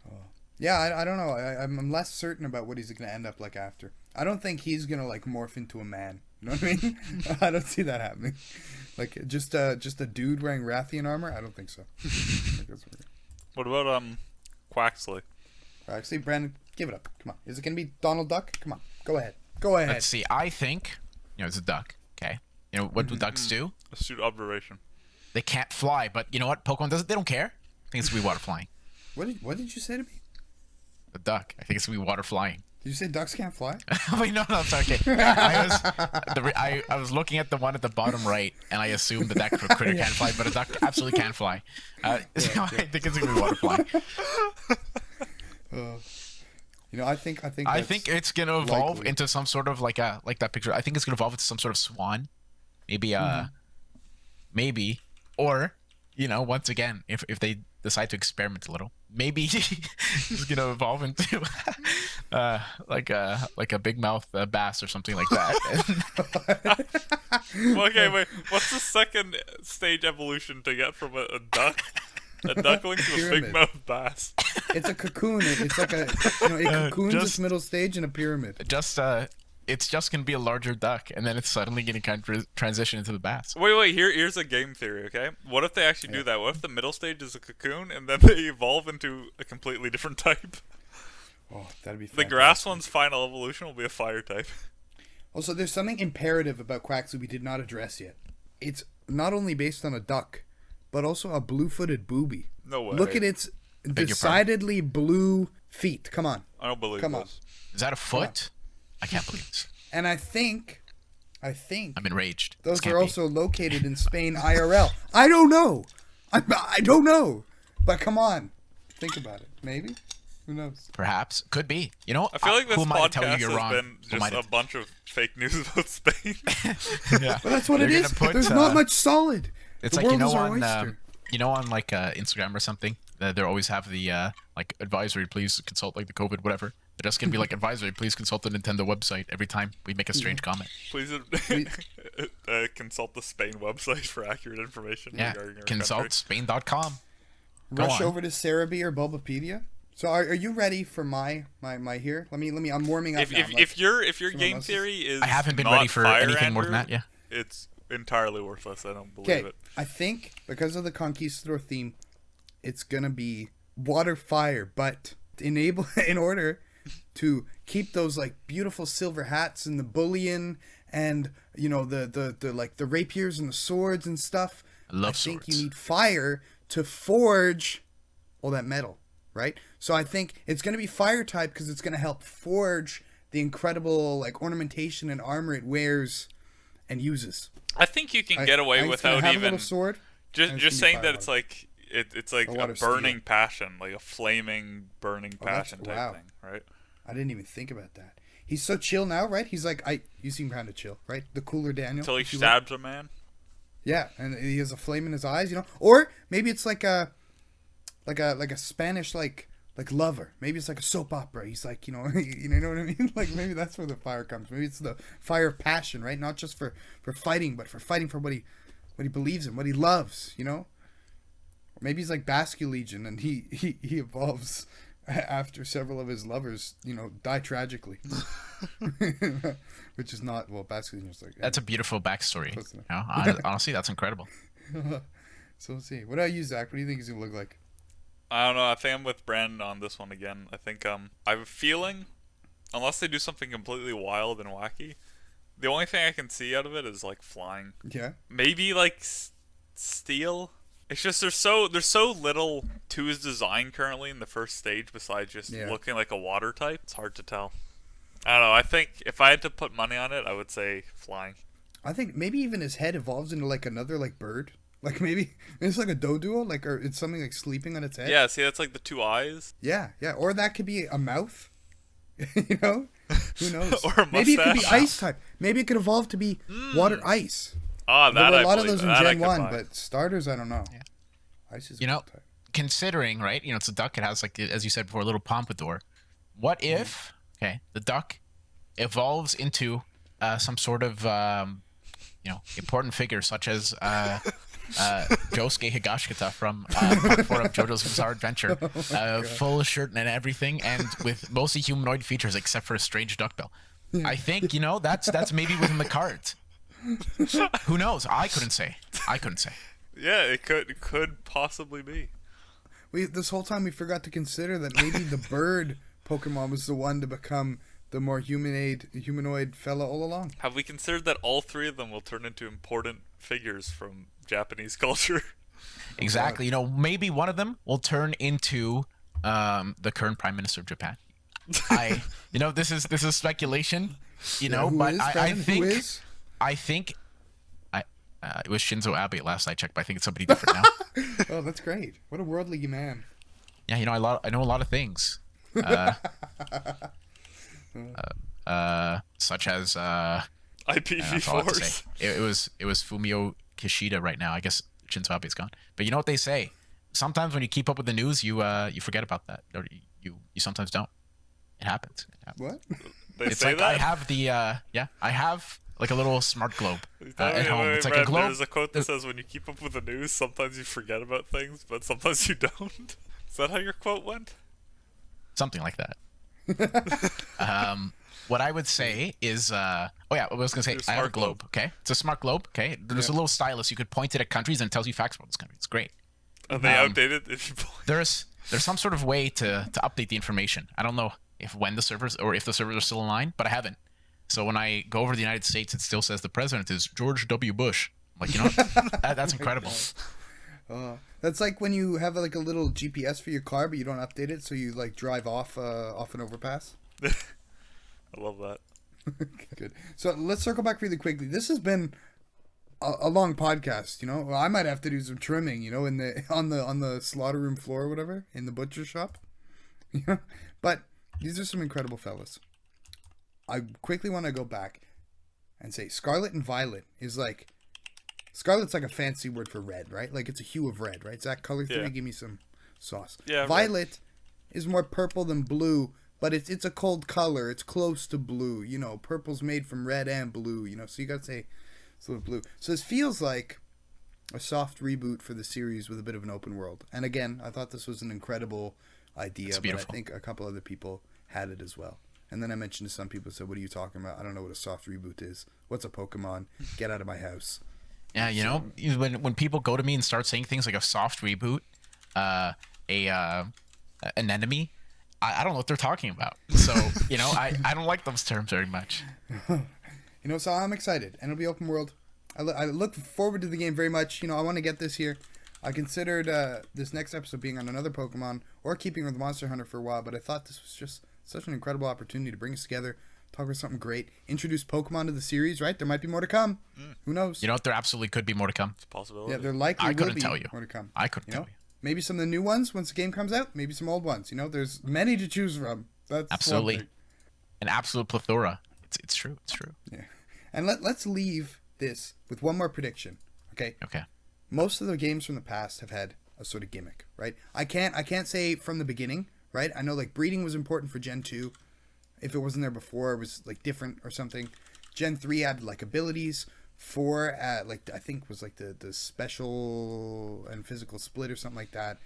Oh. Yeah, I don't know. I'm less certain about what he's gonna end up like after. I don't think he's gonna like morph into a man. You know what I mean? I don't see that happening. Like just a dude wearing Rathian armor. I don't think so. I think that's weird. What about Quaxly? Actually, Brandon, give it up. Come on. Is it gonna be Donald Duck? Come on. Go ahead. Go ahead. Let's see. I think it's a duck. Okay. You know what do ducks do? Astute observation. They can't fly, but you know what? Pokemon doesn't. They don't care. I think it's gonna be water flying. What did you say to me? A duck. I think it's gonna be water flying. Did you say ducks can't fly? Wait, no, I'm sorry. Okay. I was looking at the one at the bottom right, and I assumed that critter can fly, but a duck absolutely can fly. I think it's gonna be water flying. I think it's gonna evolve likely. into some sort of like that picture. I think it's gonna evolve into some sort of swan, maybe, or once again, if they decide to experiment a little, maybe it's gonna evolve into like a big mouth bass or something like that. Okay, wait. What's the second stage evolution to get from a duck? A duckling to a Pyramid. big mouth bass. It's a cocoon. It's like it cocoons its middle stage in a pyramid. It's just gonna be a larger duck, and then it's suddenly gonna kind of transition into the bass. Wait. Here's a game theory. Okay, what if they actually do that? What if the middle stage is a cocoon, and then they evolve into a completely different type? Oh, that'd be fantastic. The grass one's final evolution will be a fire type. Also, there's something imperative about Quaxly we did not address yet. It's not only based on a duck, but also a blue-footed booby. No way. Look at its decidedly blue feet. Come on. I don't believe Come on. this. Is that a foot? I can't believe this. And I think I'm enraged. those This are can't also located in Spain IRL. I don't know. I don't know. But come on. Think about it. Maybe? Who knows? Perhaps. Could be. You know, I feel like this who am I to tell you podcast you're has wrong? been just a bunch of fake news about Spain. Yeah. But that's what They're it gonna is. put, There's not much solid. It's The like world is our on oyster. Instagram or something. They always have the like advisory. Please consult like the COVID whatever. They're just gonna be like advisory. Please consult the Nintendo website every time we make a strange comment. Please consult the Spain website for accurate information Yeah. regarding our Consult country. Spain.com. Go Rush on. over to Cerebi or Bulbapedia. So are you ready for my here? Let me. I'm warming up now. If your someone game else's. theory is I haven't been not ready for Fire anything more than Andrew, that. Yeah. it's entirely worthless. I don't believe Okay, it. I think because of the Conquistador theme, it's gonna be water fire, but in order to keep those like beautiful silver hats and the bullion and the like the rapiers and the swords and stuff. I think swords. you need fire to forge all that metal, right? So I think it's gonna be fire type because it's gonna help forge the incredible like ornamentation and armor it wears and uses. I think you can get away It's gonna without have a even little sword. and it's just gonna be saying that it's fire. like it's like A a lot of burning steel. passion, like a flaming burning that's- passion type wow. thing, right? I didn't even think about that. He's so chill now, right? He's like, you seem kind of chill, right? The cooler Daniel. Until he if you stabs a man. will. Yeah, and he has a flame in his eyes, Or maybe it's like a Spanish like lover. Maybe it's like a soap opera. He's like, you know what I mean? Like maybe that's where the fire comes. Maybe it's the fire of passion, right? Not just for fighting, but for fighting for what he believes in, what he loves, Or maybe he's like Basque Legion, and he evolves after several of his lovers, die tragically. Which is not, Basque Legion is like... That's a beautiful backstory. Close enough. Honestly, that's incredible. So we'll see. What about you, Zach? What do you think he's going to look like? I don't know. I think I'm with Brandon on this one again. I think I have a feeling, unless they do something completely wild and wacky, the only thing I can see out of it is like flying. Yeah? Maybe like steel. It's just there's so little to his design currently in the first stage besides just looking like a water type. It's hard to tell. I don't know. I think if I had to put money on it, I would say flying. I think maybe even his head evolves into like another like bird. Like maybe it's like a doduo, or it's something like sleeping on its head. Yeah, see, that's like the two eyes. Yeah. Or that could be a mouth. Who knows? Or a Maybe it could be mustache. ice type. Maybe it could evolve to be water ice. Ah, There that were I a lot of believe. those in That I Gen could 1, buy. but starters, I don't know. Yeah. Ice is a You know, cold type. considering, right? It's a duck. It has, like, as you said before, a little pompadour. What if, the duck evolves into some sort of, important figure such as Josuke Higashikata from Part 4 of JoJo's Bizarre Adventure, full shirt and everything, and with mostly humanoid features except for a strange duck bill. I think, that's maybe within the cards. Who knows? I couldn't say. Yeah, it could possibly be. This whole time we forgot to consider that maybe the bird Pokemon was the one to become the more humanoid fella all along. Have we considered that all three of them will turn into important figures from Japanese culture? Exactly. Maybe one of them will turn into the current Prime Minister of Japan. This is speculation. But I think it was Shinzo Abe last I checked, but I think it's somebody different now. Oh, that's great! What a worldly man. Yeah, I know a lot of things. Such as IPv4s. It was Fumio Kishida right now. I guess Shinzo Abe's gone. But you know what they say? Sometimes when you keep up with the news, you forget about that. Or you sometimes don't. It happens. What? They say that? I have I have like a little smart globe at home. It's like a globe. There's a quote that says, "When you keep up with the news, sometimes you forget about things, but sometimes you don't." Is that how your quote went? Something like that. What I would say is, I was gonna say I have a globe. Okay, it's a smart globe. Okay, there's a little stylus. You could point it at countries and it tells you facts about this country. It's great. Are they outdated? If you point? There's some sort of way to update the information. I don't know if the servers are still online, but I haven't. So when I go over to the United States, it still says the president is George W. Bush. I'm like, that's incredible. That's like when you have like a little GPS for your car, but you don't update it, so you like drive off an overpass. I love that. Good. So let's circle back really quickly. This has been a long podcast. Well, I might have to do some trimming. On the slaughter room floor or whatever in the butcher shop. But these are some incredible fellas. I quickly want to go back and say Scarlet and Violet is like. Scarlet's like a fancy word for red, right? Like it's a hue of red, right? It's that color theory. Give me some sauce. Yeah. Violet is more purple than blue, but it's a cold color. It's close to blue. Purple's made from red and blue. So you gotta say it's a little blue. So this feels like a soft reboot for the series with a bit of an open world. And again, I thought this was an incredible idea, but I think a couple other people had it as well. And then I mentioned to some people, said, "What are you talking about? I don't know what a soft reboot is. What's a Pokemon? Get out of my house." Yeah, when people go to me and start saying things like a soft reboot, an enemy, I don't know what they're talking about. So, I don't like those terms very much. So I'm excited, and it'll be open world. I look forward to the game very much. I want to get this here. I considered this next episode being on another Pokemon or keeping with Monster Hunter for a while, but I thought this was just such an incredible opportunity to bring us together, talk about something great, introduce Pokemon to the series, right? There might be more to come. Who knows? There absolutely could be more to come. It's a possibility. Yeah, there likely I couldn't will be tell you. more to come. I couldn't tell you. Maybe some of the new ones once the game comes out, maybe some old ones. There's many to choose from. That's absolutely an absolute plethora. It's true. Yeah. And let's leave this with one more prediction. Okay. Okay. Most of the games from the past have had a sort of gimmick, right? I can't say from the beginning, right? I know like breeding was important for Gen 2. If it wasn't there before, it was like different or something. Gen 3 added like abilities. 4 I think was like the special and physical split or something like that,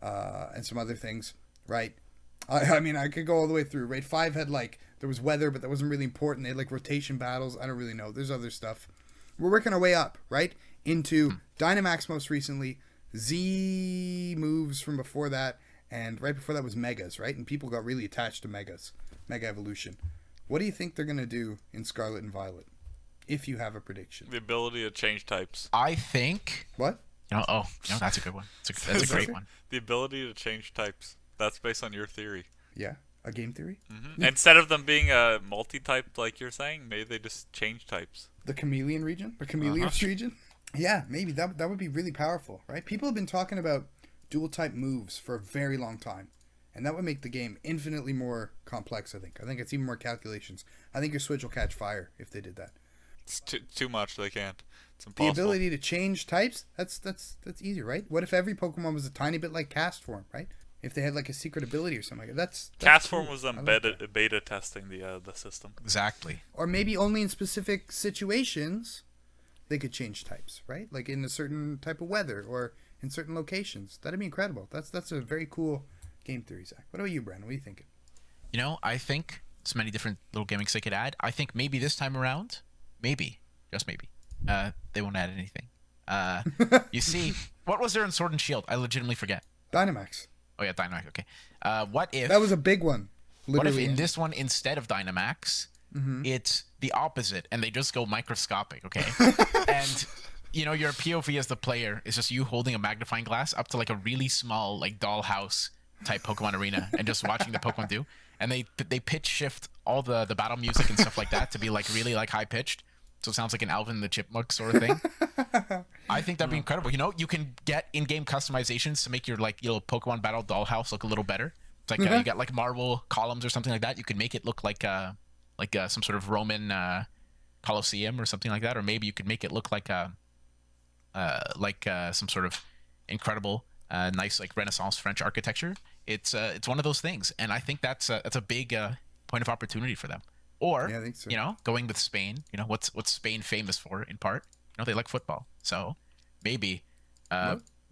and some other things, right? I mean, I could go all the way through, right? 5 had like there was weather, but that wasn't really important. They had like rotation battles. I don't really know. There's other stuff. We're working our way up, right? Into Dynamax most recently, Z moves from before that, and right before that was Megas, right? And people got really attached to Megas, Mega Evolution. What do you think they're going to do in Scarlet and Violet? If you have a prediction. The ability to change types. I think... What? That's a good one. That's a great one. The ability to change types. That's based on your theory. Yeah? A game theory? Mm-hmm. Instead of them being a multi-type like you're saying, maybe they just change types. The chameleon region? The Chameleos region? Yeah, maybe. That would be really powerful, right? People have been talking about dual-type moves for a very long time. And that would make the game infinitely more complex, I think. I think it's even more calculations. I think your Switch will catch fire if they did that. It's too much. They can't. It's The impossible. ability to change types, that's easy, right? What if every Pokemon was a tiny bit like cast form, right? If they had like a secret ability or something like that. That's Cast cool. form was I like beta testing the system. Exactly. or maybe only in specific situations they could change types, right? Like in a certain type of weather or in certain locations. That'd be incredible. That's a very cool game theory, Zach. What about you, Brandon? What are you thinking? You know, I think so many different little gimmicks they could add. I think maybe this time around, maybe, just maybe, they won't add anything. You see, what was there in Sword and Shield? I legitimately forget. Dynamax. Oh yeah, Dynamax. Okay. What if? That was a big one. What if Literally. in this one, instead of Dynamax, it's the opposite, and they just go microscopic? Okay. And you know, your POV as the player is just you holding a magnifying glass up to like a really small, like dollhouse type Pokemon arena, and just watching the Pokemon do. And they pitch shift all the battle music and stuff like that to be like really like high pitched, so it sounds like an Alvin and the Chipmunk sort of thing. I think that'd be incredible. You know, you can get in-game customizations to make your like little Pokemon battle dollhouse look a little better. It's like you got like marble columns or something like that. You could make it look like some sort of Roman Colosseum or something like that, or maybe you could make it look like some sort of incredible, nice like Renaissance French architecture. It's one of those things, and I think that's a big point of opportunity for them. Or Yeah, I think so. you know, going with Spain. You know, what's Spain famous for in part? You know, they like football, so maybe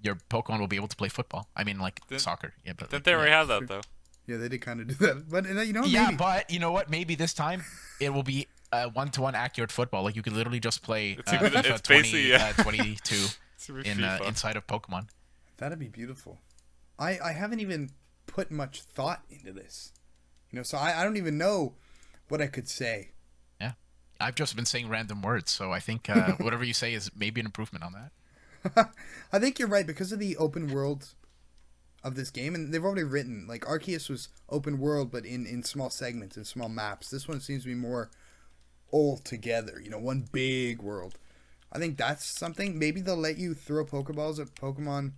your Pokemon will be able to play football. I mean, like soccer. Yeah, but Didn't they already have that though? Yeah, they did kind of do that. But you know, yeah, maybe. but you know what? Maybe this time it will be one-to-one accurate football. Like you could literally just play It's basically 22 It's gonna be FIFA. inside of Pokemon. That'd be beautiful. I haven't even put much thought into this. You know, so I don't even know what I could say. Yeah, I've just been saying random words, so I think whatever you say is maybe an improvement on that. I think you're right because of the open world of this game, and they've already written like Arceus was open world, but in small segments and small maps. This one seems to be more all together. You know, one big world. I think that's something. Maybe they'll let you throw Pokeballs at Pokemon.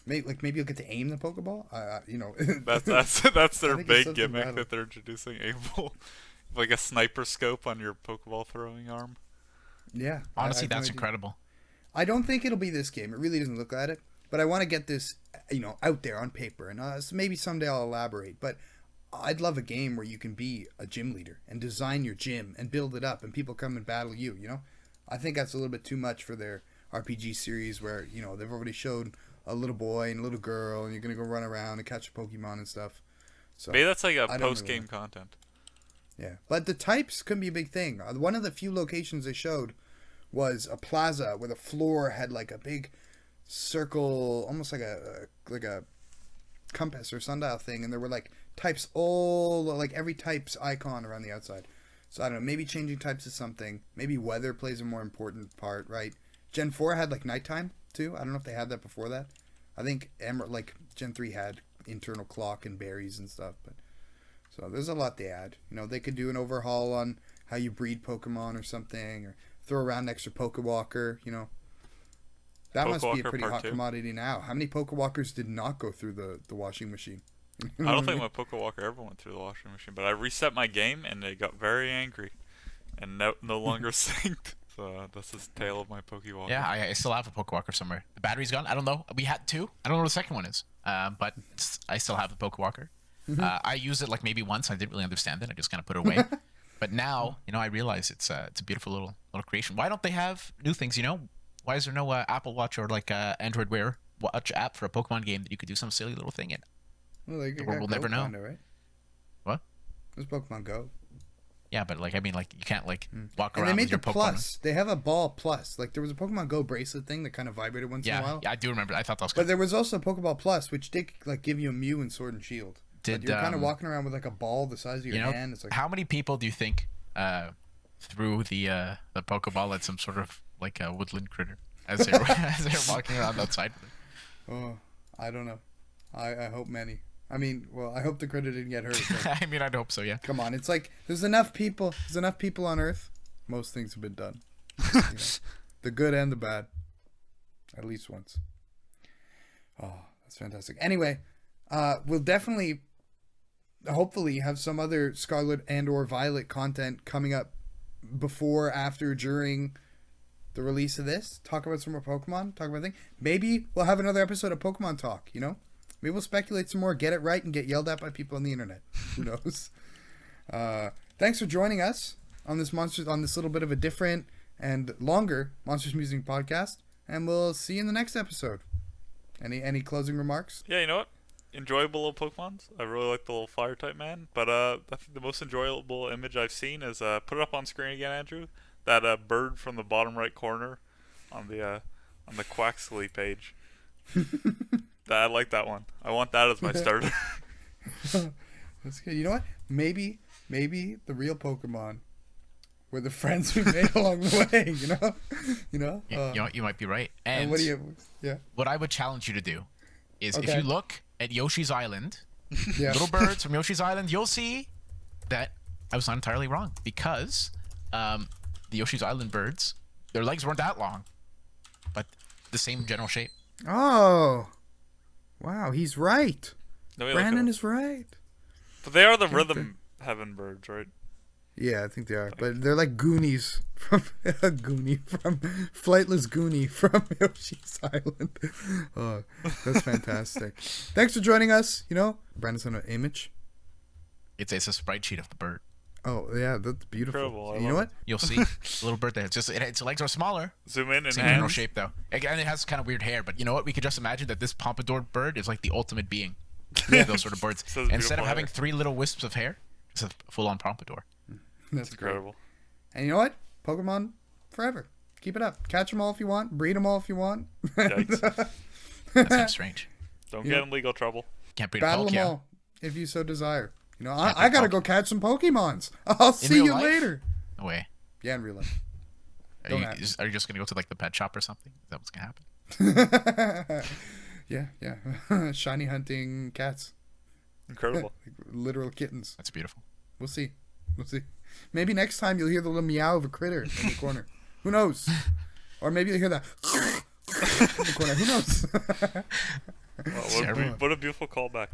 Maybe you'll get to aim the Pokeball. You know, That's their I think it's big something gimmick rather- that they're introducing. Able, like a sniper scope on your Pokeball throwing arm. yeah. Honestly, I have no that's idea. incredible. I don't think it'll be this game. It really doesn't look at it. But I want to get this, you know, out there on paper. And so maybe someday I'll elaborate. But I'd love a game where you can be a gym leader and design your gym and build it up and people come and battle you, you know? I think that's a little bit too much for their RPG series where, you know, they've already showed a little boy and a little girl and you're going to go run around and catch a Pokemon and stuff. So Maybe that's like a I don't post-game really content. yeah. But the types could be a big thing. One of the few locations they showed was a plaza where the floor had like a big circle, almost like a compass or sundial thing, and there were like types like every type's icon around the outside. So I don't know, maybe changing types is something. Maybe weather plays a more important part, right? Gen 4 had like nighttime too. I don't know if they had that before that. I think like Gen 3 had internal clock and berries and stuff, but so there's a lot they add. You know, they could do an overhaul on how you breed Pokemon or something, or throw around an extra Pokewalker, you know. That must be a Pokewalker pretty Part hot 2. commodity now. How many Pokewalkers did not go through the washing machine? I don't think my Pokewalker ever went through the washing machine, but I reset my game and it got very angry and no longer synced. So that's the tale of my Pokewalker. Yeah, I still have a Pokewalker somewhere. The battery's gone. I don't know. We had two. I don't know what the second one is. But I still have the Pokewalker. I used it like maybe once. I didn't really understand it. I just kind of put it away. But now, you know, I realize it's a beautiful little creation. Why don't they have new things? You know, why is there no Apple Watch or like Android Wear watch app for a Pokemon game that you could do some silly little thing in? Well, they We'll got never Go know. kinda, right? What? There's Pokemon Go. Yeah, but like I mean, like you can't like walk And around they with made your the Pokemon. Plus. They have a Ball Plus. Like there was a Pokemon Go bracelet thing that kind of vibrated once in a while. Yeah, I do remember. I thought that was But good. there was also a Pokeball Plus, which did like give you a Mew and Sword and Shield. But Did you're kind of walking around with like a ball the size of your you know hand. It's like how many people do you think threw the Pokeball at some sort of like a woodland critter as they were as they were walking around outside? oh, I don't know. I hope many. I mean, well, I hope the critter didn't get hurt. But I mean, I'd hope so. Yeah. come on, it's like there's enough people. There's enough people on Earth. Most things have been done. You know, the good and the bad. At least once. Oh, that's fantastic. Anyway, we'll definitely, hopefully, have some other Scarlet and or Violet content coming up before, after, during the release of this. Talk about some more Pokemon. Talk about things. Maybe we'll have another episode of Pokemon Talk, you know? Maybe we'll speculate some more, get it right, and get yelled at by people on the internet. Who knows? Thanks for joining us on this little bit of a different and longer Monstrous Musings podcast. And we'll see you in the next episode. Any closing remarks? Yeah, you know what? Enjoyable little Pokemons. I really like the little fire type man. But I think the most enjoyable image I've seen is put it up on screen again, Andrew. That bird from the bottom right corner on the Quaxly page. I like that one. I want that as my starter. That's good. You know what? Maybe the real Pokemon were the friends we made along the way. You know. You might be right. And what do you? Yeah. What I would challenge you to do is, Okay. if you look at Yoshi's Island, Yeah. little birds from Yoshi's Island, you'll see that I was not entirely wrong, because the Yoshi's Island birds, their legs weren't that long, but the same general shape. Oh. Wow, he's right. No, we Brandon like is right. but they are the rhythm heaven birds, right? Yeah, I think they are. But they're like Goonies from Flightless Goonie from Yoshi's Island. Oh, that's fantastic. Thanks for joining us. You know, Brandon's on an image. It's a sprite sheet of the bird. Oh, yeah, that's beautiful. Incredible. I You know love what? You'll see a little bird there. It's just its legs are smaller. Zoom in and Same general hands. shape though. Again, it has kind of weird hair, but you know what? We could just imagine that this pompadour bird is like the ultimate being. Yeah, those sort of birds. So it's Instead of beautiful having hair. 3 little wisps of hair, it's a full-on pompadour. That's It's great. incredible. And you know what? Pokemon forever. Keep it up. Catch them all if you want. Breed them all if you want. Yikes. That sounds strange. Don't Yeah. get in legal trouble. Can't breed Battle a them Pokemon. all if you so desire. You know, Can't I be gotta Poke- go catch some Pokemons. I'll see real you life? later. No way. Yeah, in real life. Are Don't you, ask. are you just gonna go to like the pet shop or something? Is that what's gonna happen? Yeah. Shiny hunting cats. Incredible. Like literal kittens. That's beautiful. We'll see. Maybe next time you'll hear the little meow of a critter in the corner. Who knows? Or maybe you'll hear that in the corner. Who knows? Wow, what a beautiful callback.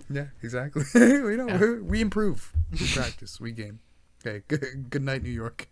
Yeah, exactly. We Yeah. we improve. We practice. We game. Okay. Good night, New York.